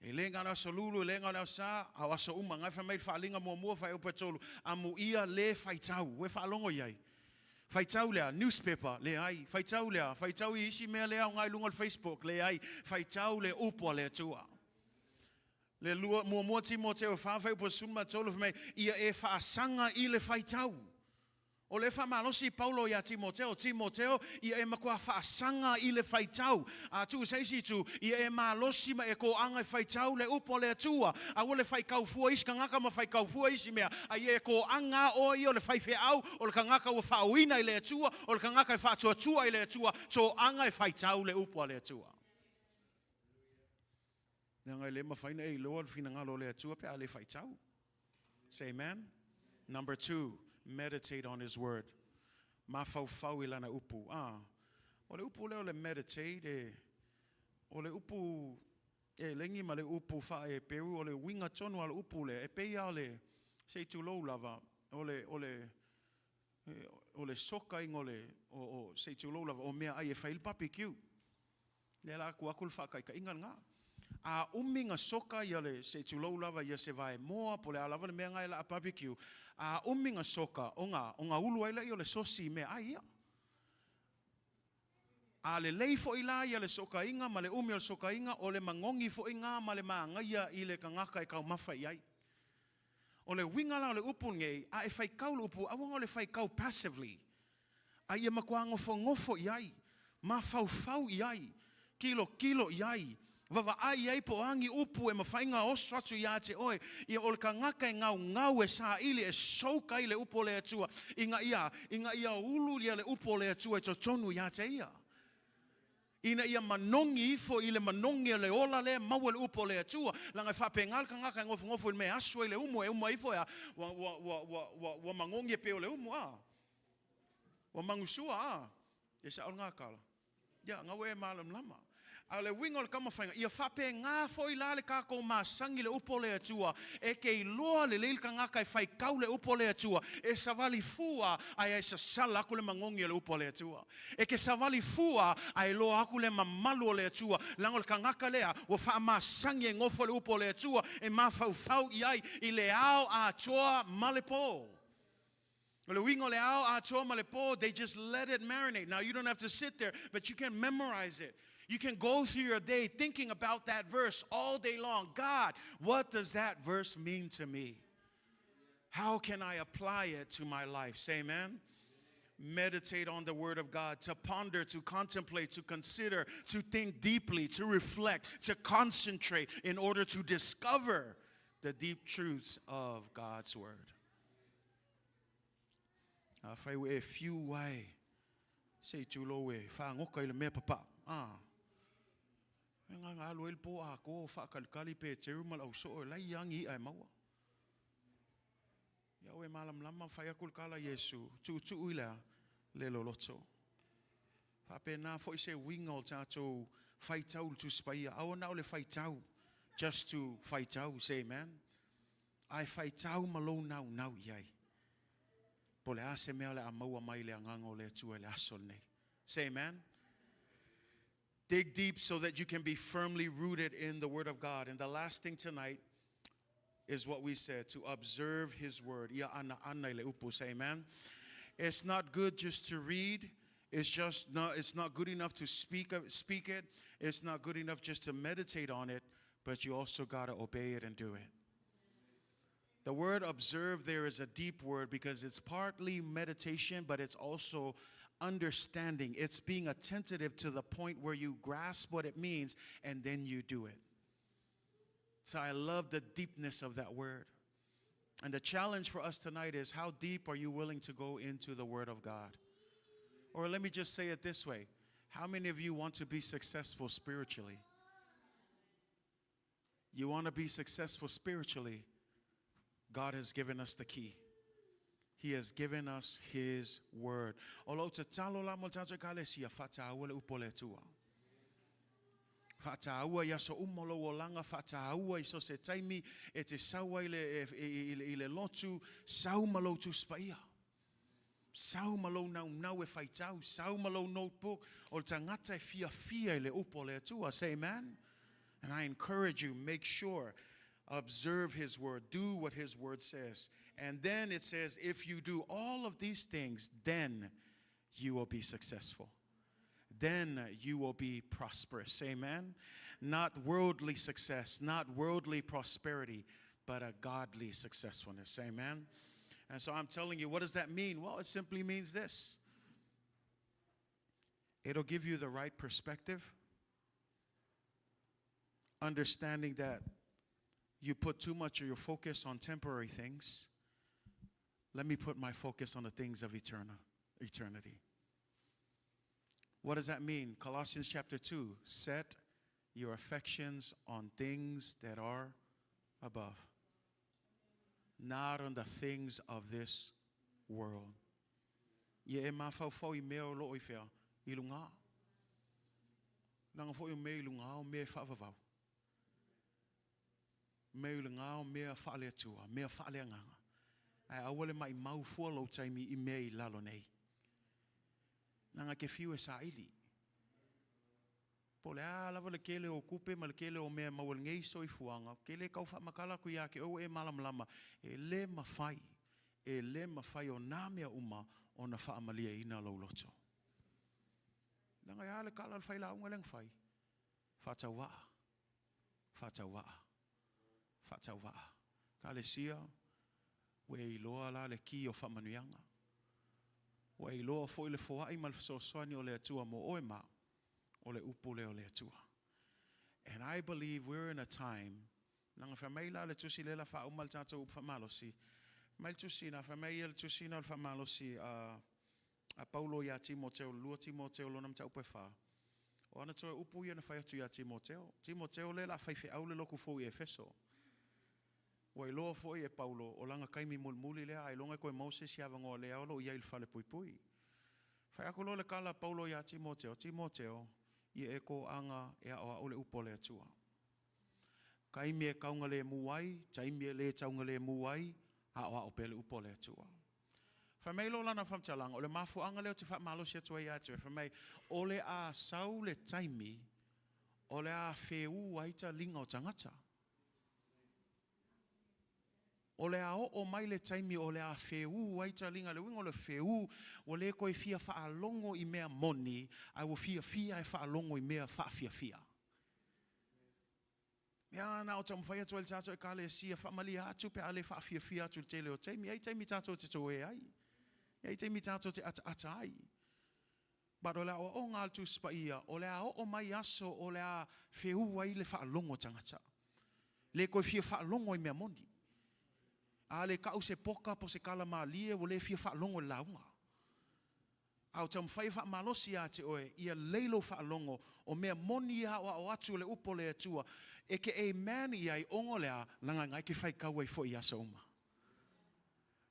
Elenga na solulu, elenga na sa, awasa umanga fa mai fa linga mo fa o petolo. Amu ia le faitau, we fa longo yai. Faitau lea newspaper le ai, faitau lea, faitau I isi mea lea ngai lunga Facebook le ai, faitau le upo le tua. Le lua mo Timoteo fa fa po sunma tolo fa mai ia e fa sanga I le faitau. O le fa malosi Paulo ya Timoteo ia e makua fa sanga I le faitau. A tu saisi tu ia e malosi ma e ko anga faitau le upo le tua. A o le fai kau fua is kangaka ma fai kau fua isi mea. A ia e ko anga o I o le fai feau o le kangaka o fa uina I le tua o le kangaka e fa tua I le tua so anga e faitau le upo le tua. Nga le ma faina e lo fina ngalo le tua pe ale faitau. Say amen. Number 2. Meditate on his word. Mafaufau lana upu. O le upu le meditate o le upu lengi ma le upu fa e peru o le winga tonu al upu le e peia le sei tu lo lava o le soka ingole o sei tu lo lava o mea ai e fail barbecue. Le la ku akul fa kai ka ingal nga. A uminga soka ia le se tu lo lava ia se vai moa po le alava le mea ngai la barbecue. A uminga soka onga ulu ai la ia le sosi me ai ia. A le leifo ila ia le soka inga ma le umi o soka inga o le mangongi fo inga ma le maanga ia I le kangaka e kau mafa iai. O le winga la o le upu ngei a e fai kau le upu awanga o le fai kau passively. A ia makua ngofo iai. Mafaufau iai. Kilo iai. Vava ai po angi upu e mawhainga o swatu ia te oe. Ia o le ka ngaka e ngau e sa ili e souka I le upo le atua. Inga ia ulu ia le upo le atua e to tonu ia te ia. Ina ia manongi ifo I le manongi le ola le maua le upo le atua. Langa whape ngal ka ngaka e ngofu me asua I le umu e uma ifo ya. Wa mangongi e peo le umu Wa mangusua Ia sa o ngakala. Ia ngawe e malam lama. A le wingo le kama whainga, ia whape ngā foi la le kako masangi le upo le atua, e kei loa le leil ka ngaka e whai kau le upo le atua, e savali fua ai sa sala aku le mangongi le upo le atua. E ke savali fua ai loa aku le mamalu le atua, lango le ka ngaka lea, wa wha masangi e ngofo le upo le atua, e mafaufau iai, I le ao Atua malepo. Le wingo le ao Atua malepo, they just let it marinate. Now you don't have to sit there, but you can memorize it. You can go through your day thinking about that verse all day long. God, what does that verse mean to me? How can I apply it to my life? Say amen. Meditate on the word of God, to ponder, to contemplate, to consider, to think deeply, to reflect, to concentrate in order to discover the deep truths of God's word. A few way. Say chulo we fa ngoka ile me papa. Nga loel po ako fa kalkali pe termal au so la yangi ai mawa. Ya we malam lama fa yakul kala Yesu tu ila le loloto. Fa pe na fo se wingol tato fight out to spaya. I want now le fight out just to fight out. Say amen. I fight out malo now yai. Pole ase me le amaua mai le angango le tu le asol nei. Say amen. Dig deep so that you can be firmly rooted in the word of God. And the last thing tonight is what we said, to observe his word. Say amen. It's not good just to read. It's not good enough to speak it. It's not good enough just to meditate on it, but you also got to obey it and do it. The word observe there is a deep word because it's partly meditation, but it's also understanding. It's being attentive to the point where you grasp what it means and then you do it. So I love the deepness of that word. And the challenge for us tonight is, how deep are you willing to go into the word of God? Or let me just say it this way. How many of you want to be successful spiritually? You want to be successful spiritually? God has given us the key. He has given us His word. Olo te talo la mo tato kalesia fataua le upole tua. Fataua ya so umolo wolanga fataua iso se taimi e te saua ile lotu saumalo tu spaia. Saumalo nau e faitau, saumalo notebook o tangata e fia ile upole tua. Say amen. And I encourage you, make sure, observe His word, do what His word says. And then it says, if you do all of these things, then you will be successful. Then you will be prosperous. Amen? Not worldly success, not worldly prosperity, but a godly successfulness. Amen? And so I'm telling you, what does that mean? Well, it simply means this. It'll give you the right perspective, understanding that you put too much of your focus on temporary things. Let me put my focus on the things of eternity. What does that mean? Colossians chapter 2, set your affections on things that are above, not on the things of this world. Ye Mafaufau I mea lo I fea ilunga. Nanga fo I mea ilunga o mea whaavavau. Mea ilunga o mea whaale atua, mea whaale anganga. Ai awale mai mau fua lo taimi I mea I lalo nei. Nanga ke fiu e sa ili. Pole lava le kele o kupe ma le kele o mea mawal ngei so I fuanga. Kele kau wha makala ku ia ke o e malam e le mawhai o nā mea uma o na wha amalia ina lau loto. Nanga ia le kala le whai la unga leng whai. Whatawaa. Ka le sia, we I loa la le ki o wha manuianga. Wa I loa fo I le foai ma le fesoasoani o le atua mo oe ma o le upule o le atua. And I believe we're in a time, nanga whamei la le tusi le la wha umal tato upa malosi, mai tusi na whamei le tusi na le wha malosi a Paulo ia Timoteo, lua Timoteo lo nam ta upe wha. O ana toe upu ia na whai atu ia Timoteo. Timoteo le la whaife au le loku fo I Efeso. Wa I loa fo I e Paulo, o langa kaimi mulmuli lea, ai longa koe Moses ia vangoa lea olo ia il fale pui. Whai ako lo le kala Paulo ia Timoteo, ia e ko anga e awa o le upo le atua. Kaimi e kaunga le muai, taimi e le taunga le muai, a awa o pe le upo le atua. Whamei lo lana whamtalang, o le mafu anga leo te wha malo si atua ia atua, whamei, o le a sau le taimi, o le a wheu aita linga o tangata. O le a o mai le taimi o le a wheu aita linga le wingo le wheu o le koe fia whaalongo I mea moni ai wo fia e whaalongo I mea whaafia. Mea na o tamu whai atu el tato e kale sia whaamali atu pe ale whaafia atu le tele o taimi. Ai taimi tato te toe ai. Ai taimi tato te ata ai. But o le a o ngā altu spaia, o le a o mai aso o le a wheu ai le whaalongo tangata. Le koe fia whaalongo I mea moni. Ale kau se poka po se kala malie o le fia whaalongo launga. Au tam whai wha malosi a te oe, ia leilo whaalongo o mea moni ia o atu le upo le atua, e ke e mani ai ongo lea langa ngai ke whai kau ai fo I asa uma.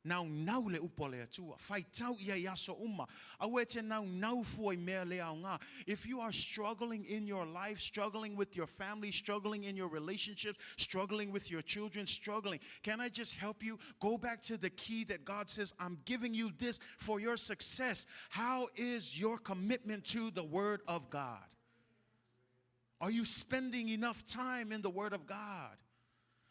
Nau le upo le atua, whai tau ia I asa uma, au e te nau fu I mea le au ngā. If you are struggling in your life, struggling with your family, struggling in your relationships, struggling with your children, struggling, can I just help you? Go back to the key that God says, I'm giving you this for your success. How is your commitment to the Word of God? Are you spending enough time in the Word of God?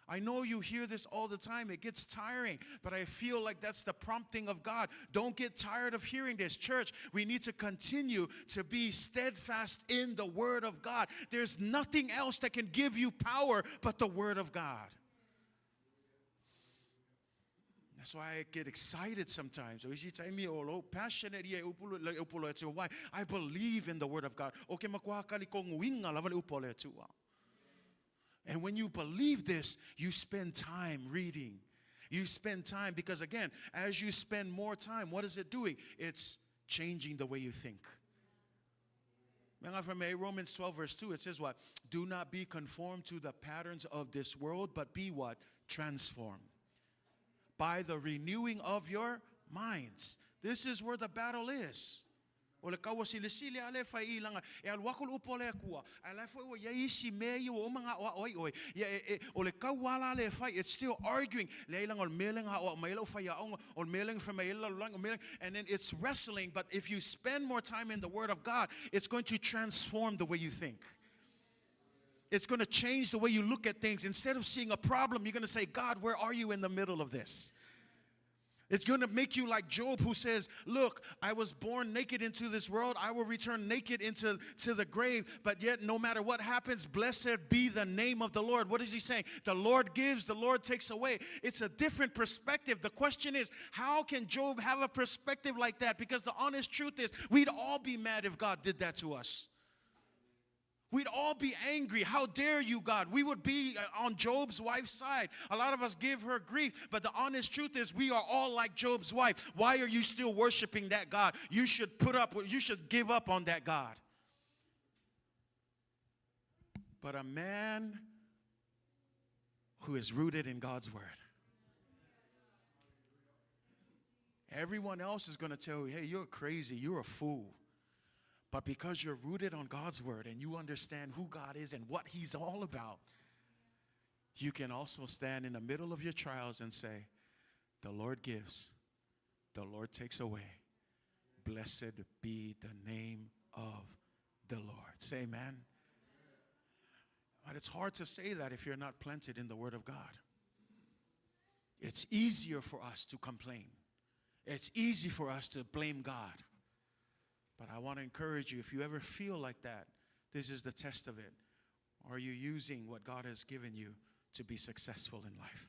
I know you hear this all the time. It gets tiring, but I feel like that's the prompting of God. Don't get tired of hearing this. Church, we need to continue to be steadfast in the Word of God. There's nothing else that can give you power but the Word of God. That's why I get excited sometimes. Passionate. Why? I believe in the Word of God. And when you believe this, you spend time reading. You spend time because, again, as you spend more time, what is it doing? It's changing the way you think. From Romans 12 verse 2, it says what? Do not be conformed to the patterns of this world, but be what? Transformed by the renewing of your minds. This is where the battle is. Ole kawa sili ale fa ilanga e al wakul upole akua ala fa wa yaisi me o mga oi ole kawa le fa it's still arguing le ilang ol meling ha o mailo fa ya ol meling from mailo lang meling and then it's wrestling. But if you spend more time in the Word of God, it's going to transform the way you think. It's going to change the way you look at things. Instead of seeing a problem, you're going to say, God, where are you in the middle of this? It's going to make you like Job, who says, look, I was born naked into this world. I will return naked into the grave. But yet, no matter what happens, blessed be the name of the Lord. What is he saying? The Lord gives, the Lord takes away. It's a different perspective. The question is, how can Job have a perspective like that? Because the honest truth is, we'd all be mad if God did that to us. We'd all be angry. How dare you, God? We would be on Job's wife's side. A lot of us give her grief, but the honest truth is we are all like Job's wife. Why are you still worshiping that God? You should give up on that God. But a man who is rooted in God's word. Everyone else is going to tell you, hey, you're crazy, you're a fool. But because you're rooted on God's word and you understand who God is and what he's all about, you can also stand in the middle of your trials and say, the Lord gives, the Lord takes away. Blessed be the name of the Lord. Say amen. But it's hard to say that if you're not planted in the word of God. It's easier for us to complain. It's easy for us to blame God. But I want to encourage you, if you ever feel like that, this is the test of it. Are you using what God has given you to be successful in life?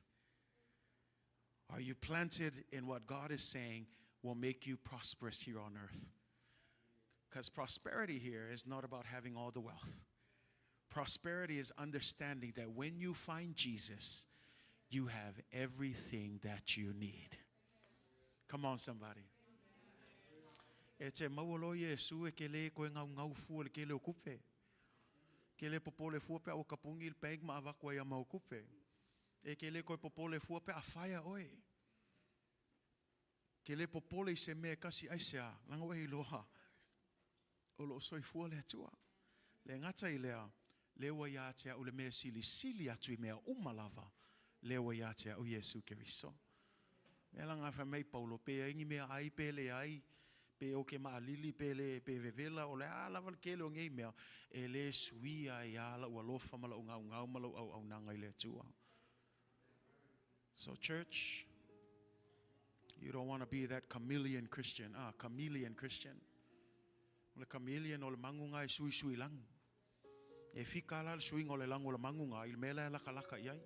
Are you planted in what God is saying will make you prosperous here on earth? Because prosperity here is not about having all the wealth. Prosperity is understanding that when you find Jesus, you have everything that you need. Come on, somebody. E te maualo Iesu e ke le koe ngau fu le ke le okupe. Ke le popole fu pe o kapungi il peg ma avakwa ya ma okupe. E ke le koe popole fu pe a faya oi. Ke le popole se me kasi aisea langa wei loha. O lo soi fu le atua. Le ngata I lea le wa ya te o le me sili atu I mea umalava. Le wa ya te o Iesu Keriso. Me langa fa mei Paulo pe ingi mea ai pe le ai. Pe o ke maalili pe le pe vevela o le ala val ke le ngei mea e le suia ia la ua lofa mala ngau mala au nanga I le atua. So church, you don't want to be that chameleon Christian. Chameleon Christian. O le chameleon o le mangunga e sui lang. E fika la sui o le lango le mangunga I mela la kalaka iai.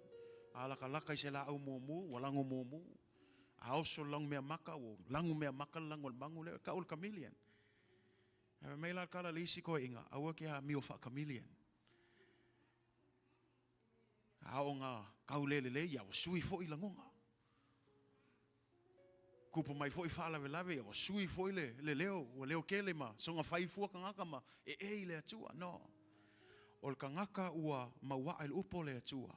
Ala kalaka I se la au momu, walango momu. Also lang mea maka o langu mea maka lang ol mangu le ka ol chameleon. E me la kala lisi ko inga awa ke ha mio fa chameleon. A o nga kaulele ya o sui fo I langonga. Kupu mai fo I fa lave ya o sui fo I le leo o leo kele ma songa fai fu kangaka ma e le atua no. Ol kangaka ua mawa il upo le atua.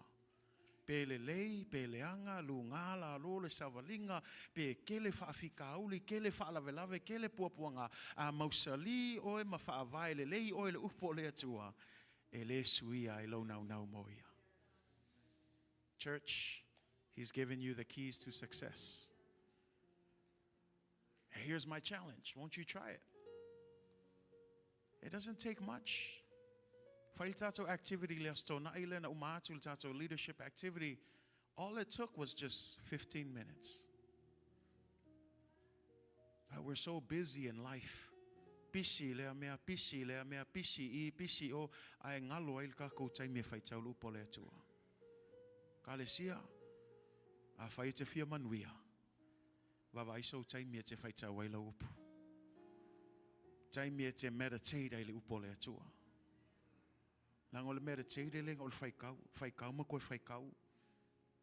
Pe le lei, pe le anga, lungala, lo le savalinga, pe kele whaafikauli, kele whaalawelawe, kele puapuanga, a mausali oe ma whaavai le lei oe le upo le atua, e le suia I lo nau moia. Church, he's given you the keys to success. Here's my challenge. Won't you try it? It doesn't take much. Failtato activity lesto na ile na umatu tato leadership activity. All it took was just 15 minutes. But we're so busy in life. Pisi le mea pisi I pisi o ai ngalo il ka ko tai me faitau lu pole atua. Kalesia a faite fia manuia. Va vai so tai me te faitau ai la upu. Tai me te meditate ai le upole atua. Lang ole meditate le ol faikau ma ko faikau.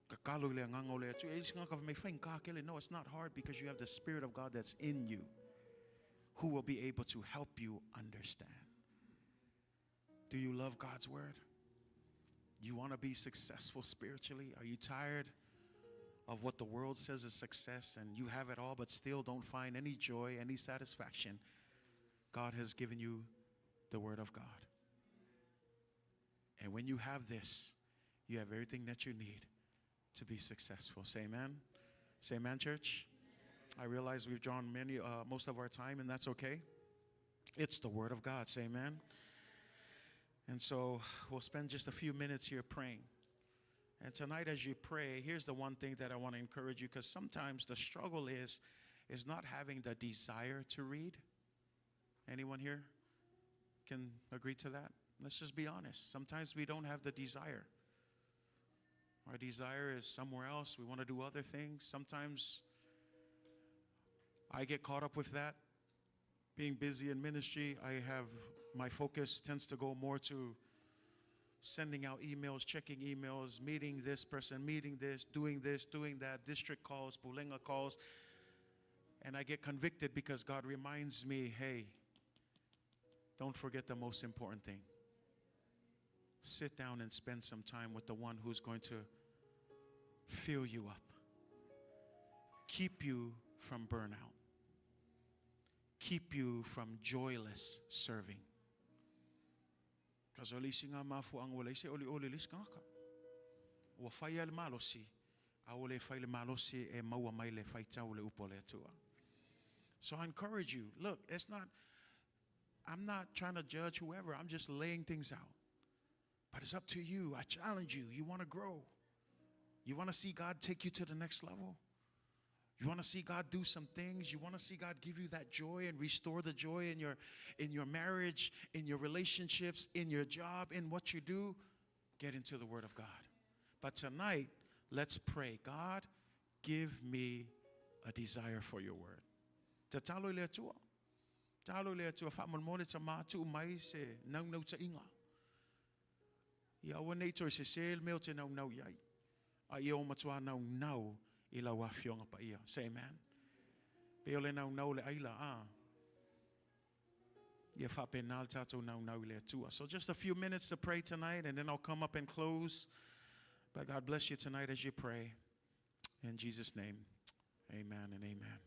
Kakalo le nganga ole atu e singa ka me fainka kele. No, it's not hard because you have the Spirit of God that's in you who will be able to help you understand. Do you love God's word? You want to be successful spiritually? Are you tired of what the world says is success, and you have it all but still don't find any joy, any satisfaction, God has given you the Word of God. And when you have this, you have everything that you need to be successful. Say amen. Say amen, church. I realize we've drawn most of our time, and that's okay. It's the Word of God. Say amen. And so we'll spend just a few minutes here praying. And tonight as you pray, here's the one thing that I want to encourage you, because sometimes the struggle is not having the desire to read. Anyone here can agree to that? Let's just be honest. Sometimes we don't have the desire. Our desire is somewhere else. We want to do other things. Sometimes I get caught up with that. Being busy in ministry, my focus tends to go more to sending out emails, checking emails, meeting this person, meeting this, doing that, district calls, Pulenga calls. And I get convicted because God reminds me, hey, don't forget the most important thing. Sit down and spend some time with the one who's going to fill you up, keep you from burnout, keep you from joyless serving. Because olisi nga mafu ang wala isi oli lis kaka. Wa faya le malosi, awole faya le malosi e maua mai le faita ole upole atua. So I encourage you. Look, I'm not trying to judge whoever. I'm just laying things out. But it's up to you. I challenge you. You want to grow. You want to see God take you to the next level. You want to see God do some things. You want to see God give you that joy and restore the joy in your marriage, in your relationships, in your job, in what you do. Get into the Word of God. But tonight, let's pray. God, give me a desire for your Word. Tatalo le atua. Talo le atua fa molmole tsa matu mai se nau tsa inga. Ia wane to se sel meo te nau yai. A ia o matua nau I la wafionga pa ia. Say amen. Pe ole nau le aila Ia fa penal tato nau le atua. So just a few minutes to pray tonight, and then I'll come up and close. But God bless you tonight as you pray. In Jesus' name, amen and amen.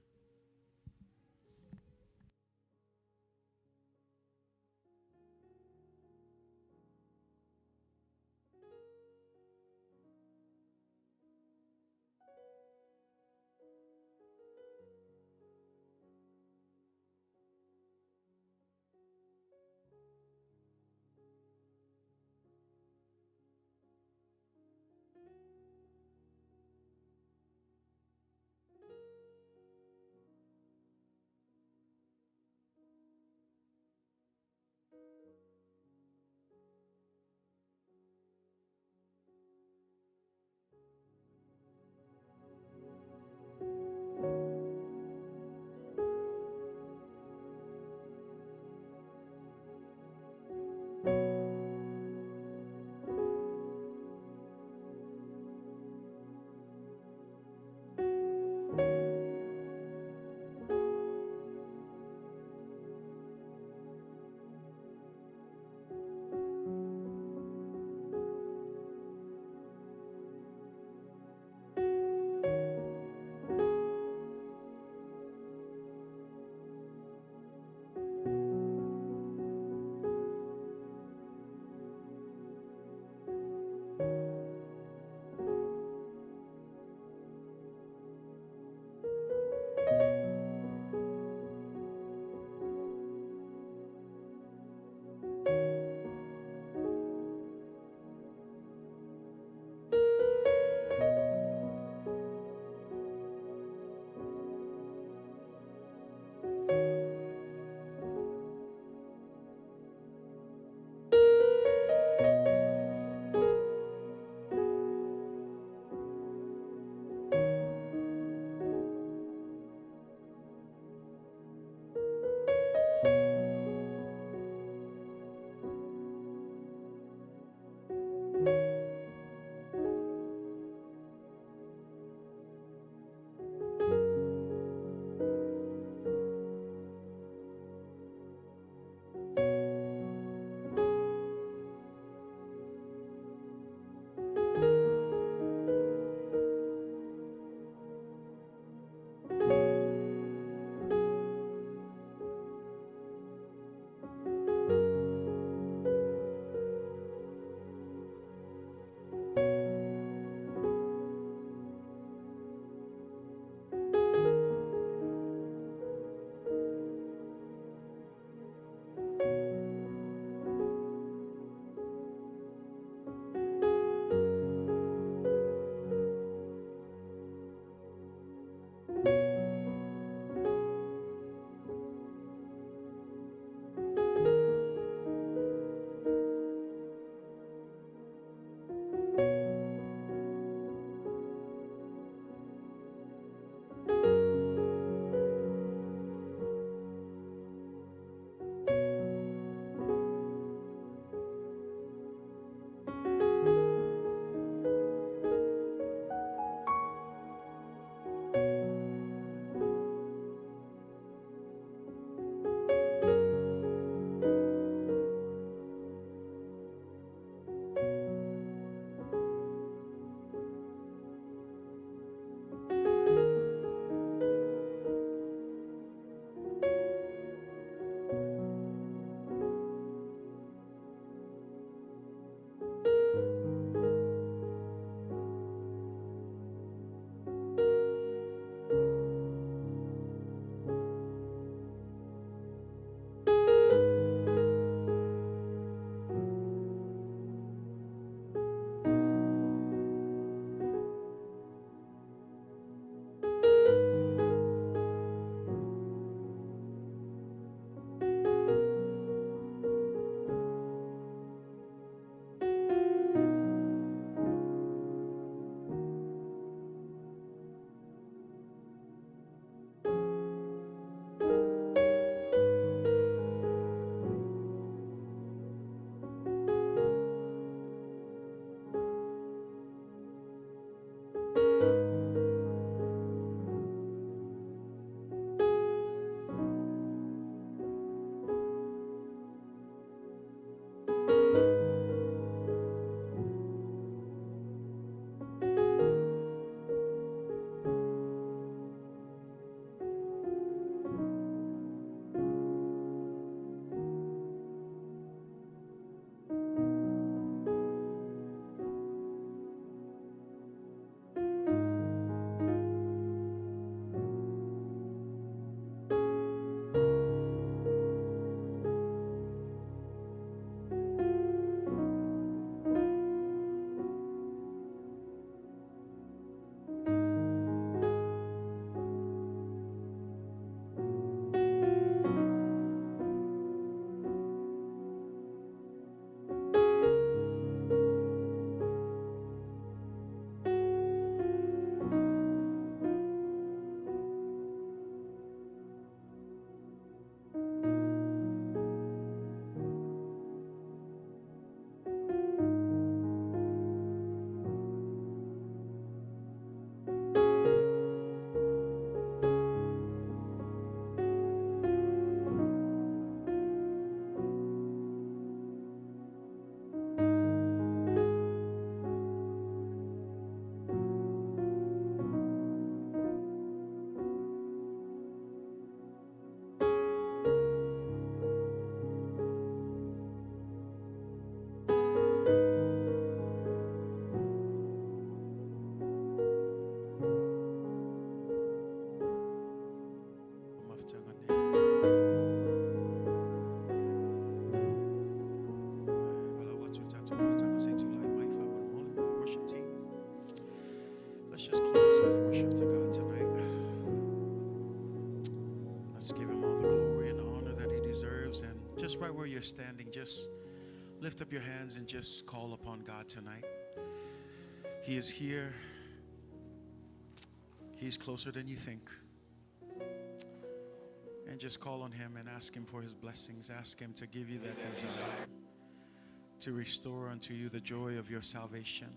Let's give him all the glory and honor that he deserves. And just right where you're standing, just lift up your hands and just call upon God tonight. He is here. He's closer than you think. And just call on him and ask him for his blessings. Ask him to give you that desire, to restore unto you the joy of your salvation,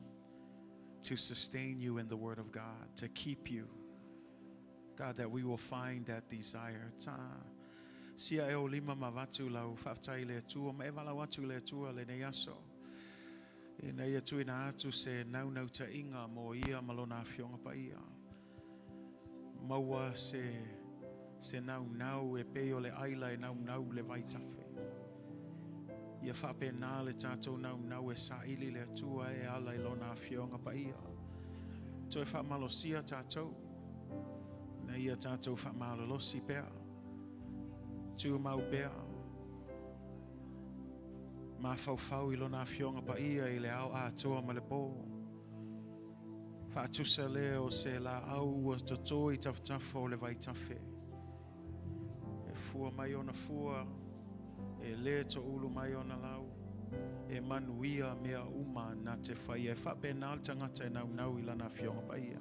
to sustain you in the word of God, to keep you. God, that we will find that desire. Se nau e peo le aila e nau le vaitafe. Ia whape nā le tātou nau e saili le atua e ala I lona whionga pa ia. Toi whamalosia tātou. Na ia tātou whamalolosi pea. Tua mau pea. Mafaufau I lona whionga pa ia I le au atoa ma le pō. Whaatusa leo se la au o totoi taftafo le vaitafe. Fua mai ona fua, e le to ulu mai ona lau, e manuia mea uma na te whaia, e whape nā tangata e nau I lana whionga pa ia.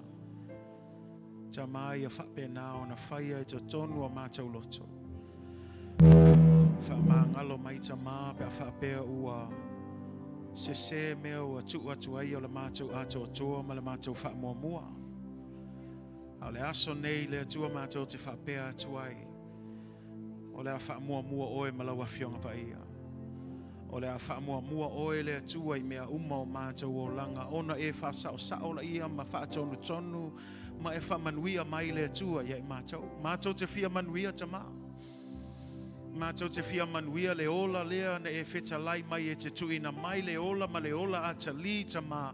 Ta mai e whape nā ona whaia e to tonu o mātou loto. Wha mā ngalo mai ta mā pe a whapea ua, se mea ua atu ai o le mātou ato toa ma le mātou wha mua. Au le aso nei le atua mātou te whapea atu ai. O le a wha mua oe malawa whionga pa ia. O le a wha mua oe le atua I mea uma o mātou o langa. Ona e wha sao la ia ma wha tonu ma e wha manuia mai le atua ia I mātou. Mātou te whia manuia ta mā. Mātou te whia manuia le ola lea na e wheta lai mai e te tuina mai le ola ma le ola a ta li ta mā.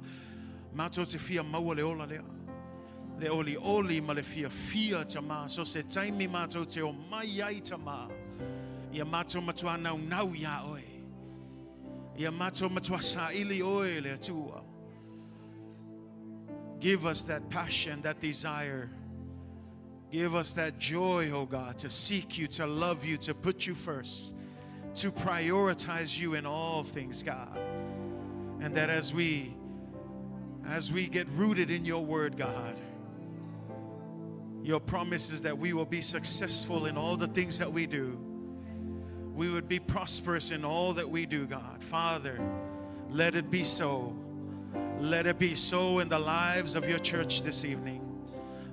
Mātou te whia maua le ola lea. Le oli ma le fia ta mā. So se taimi mātou te o mai ai ta mā. Ia mātou matua nau ia oe. Ia mātou matua saili oe le atua. Give us that passion, that desire. Give us that joy, oh God, to seek you, to love you, to put you first, to prioritize you in all things, God. And that as we get rooted in your word, God, your promise is that we will be successful in all the things that we do. We would be prosperous in all that we do, God. Father, let it be so. Let it be so in the lives of your church this evening.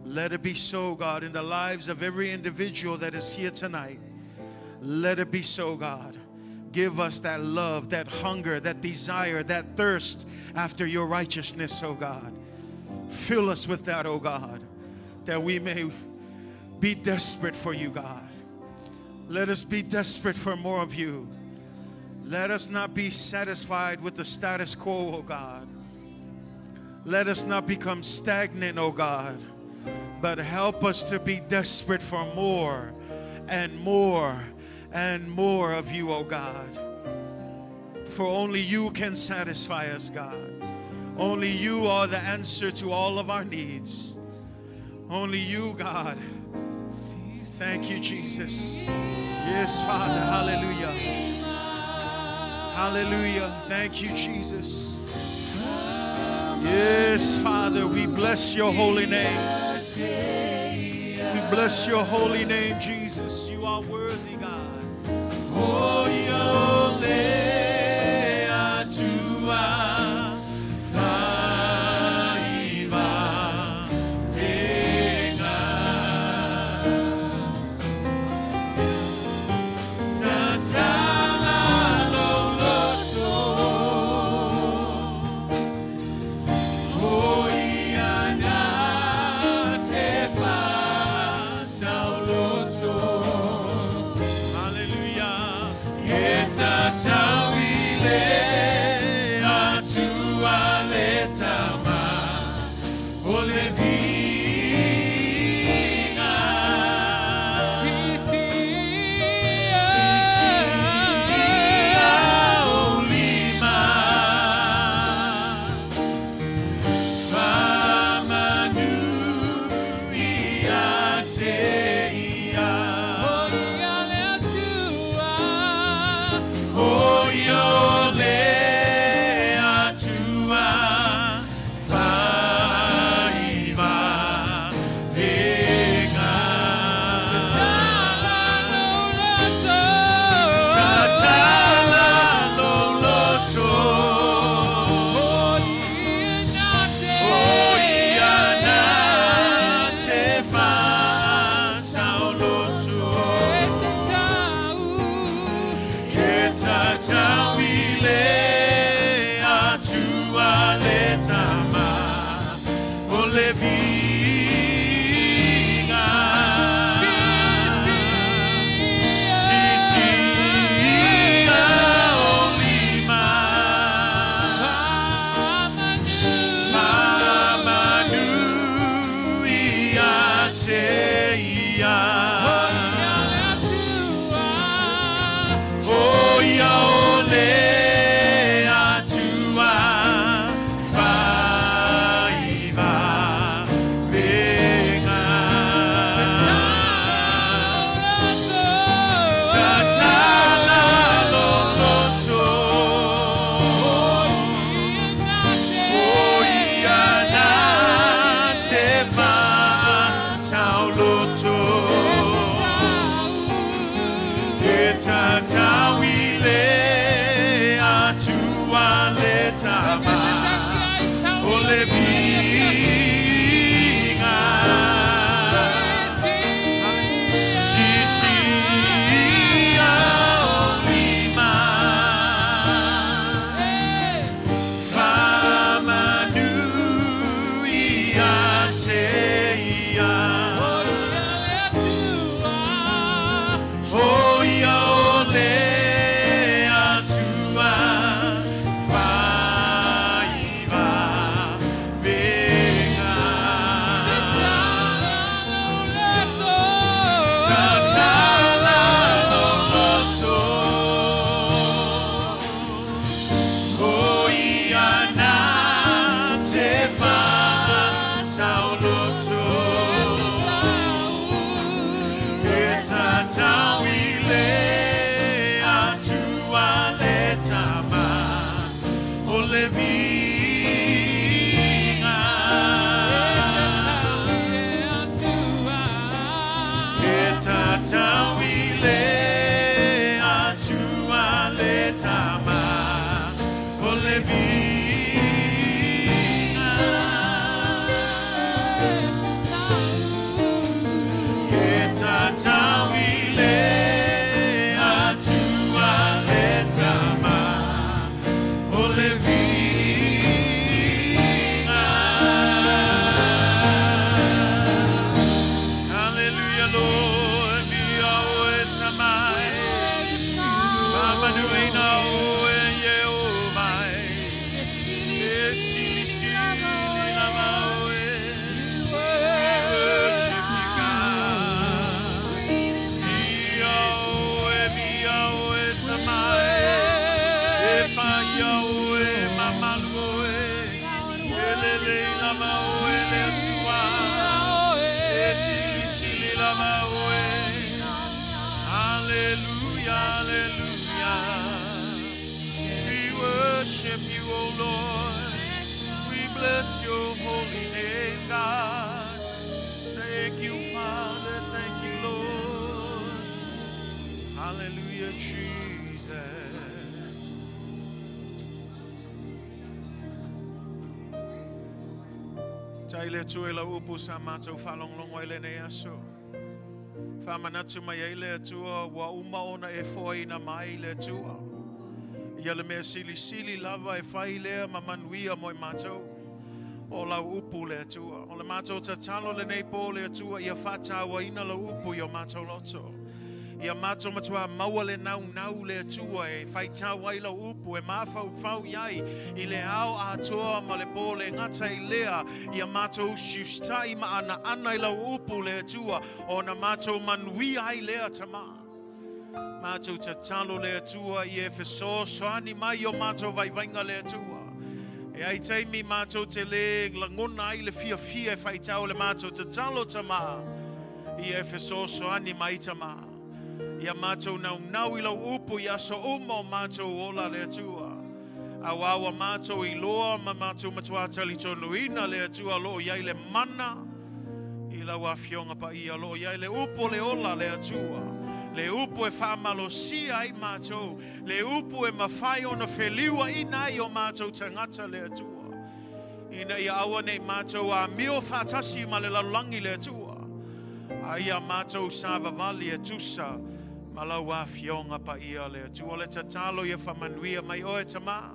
Let it be so, God, in the lives of every individual that is here tonight. Let it be so, God. Give us that love, that hunger, that desire, that thirst after your righteousness, oh God. Fill us with that, oh God, that we may be desperate for you, God. Let us be desperate for more of you. Let us not be satisfied with the status quo, oh God. Let us not become stagnant, oh God, but help us to be desperate for more and more and more of you, oh God. For only you can satisfy us, God. Only you are the answer to all of our needs. Only you, God. Thank you, Jesus. Yes, Father. Hallelujah. Hallelujah. Thank you, Jesus. Yes, Father. We bless your holy name. We bless your holy name, Jesus. You are worthy, God. Oh, Atua. It's hallelujah. We worship you, O Lord. We bless your holy name, God. Thank you, Father. Thank you, Lord. Hallelujah, Jesus. Taile tuela upu samato falonglongo ile ne aso. Famanatu mai ile tua wa uma ona e foi na mai ile tua. Ia le mea sili lava e fai lea mamanuia moi matou. O la upu le tua. O le matou tatalo le nei po le tua. Ia fata wa ina la upu yo matou loto. Ia matou matua maua le nau le tua e fai tawa ila upu e Mafaufau iai i le ao Atua ma le po le ngata i lea. Ia matou siustai ma Anaana ila upu le tua. O na matou manuia ai lea tama. Matou tatalo le tua i e fesoasoani mai o matou vaivainga le tua. E ai taimi matou te le langona ai le fia e fai tau le matou tatalo tama. I e fesoasoani mai tama. Ia matou nau i lau upu ia so o matou ola le tua. Awawa matou i loa ma matou matua tali tonuina le tua lo iai le mana. I lau afionga pa ia lo iai le upu le ola le tua. Le upu e whaamalosia ai matou. Le upu e mawhai ona wheliua ina i o matou tangata le tua. Ina ia awa nei matou a mio whatasi ma le lalangi le tua. Aia matou savavali e tusa. Malau a fionga pa ia le tua le tatalo ia whamanuia mai oe tama.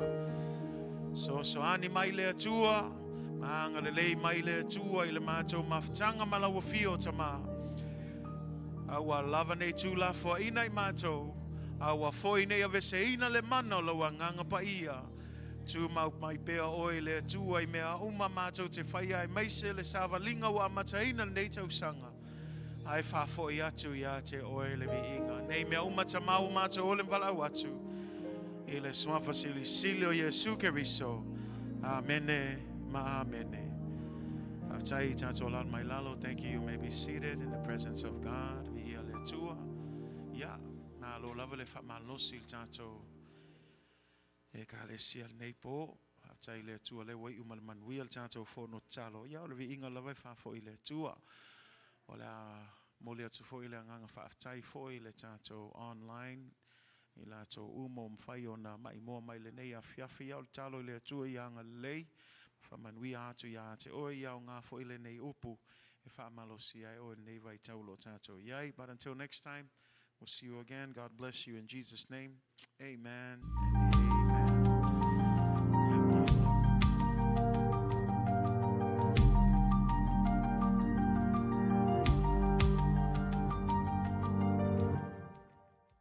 Soani mai le tua. Maanga le lei mai le tua i le matou mawhtanga malau a fio tama. Awa lava nei tula fo ina i matou. Awa fo ina ia vese ina le mana lau a nganga pa ia. Tu mau mai pea oe le tua i mea uma matou te whaia i meise le savalinga wa mataina nei tau sanga. Ai whafo i atu ia te oe le vi inga. Nei mea umata mau matou ole mwalau atu. I le swafa sili o Iesu Keriso. Amene ma amene. Aftai tato lan mai lalo. Thank you. You may be seated in the presence of God. Vi le tua. Ya. Na lo lava le whamalosi tato. E ka le sia nei po. Aftai le tua le wai umal manuia tato fono talo. Ya le vi inga lava whafo i le tua. O le mole atu fo i le anganga whaaftai fo i le tātou online. I la tō umo mwhai o na mai moa mai le nei a whiawhi au talo i le atua i anga lei. Whamanui atu i a te oi au ngā fo i le nei upu. E whaamalosi ai o nei vai taulo tātou iai. But until next time, we'll see you again. God bless you in Jesus' name. Amen.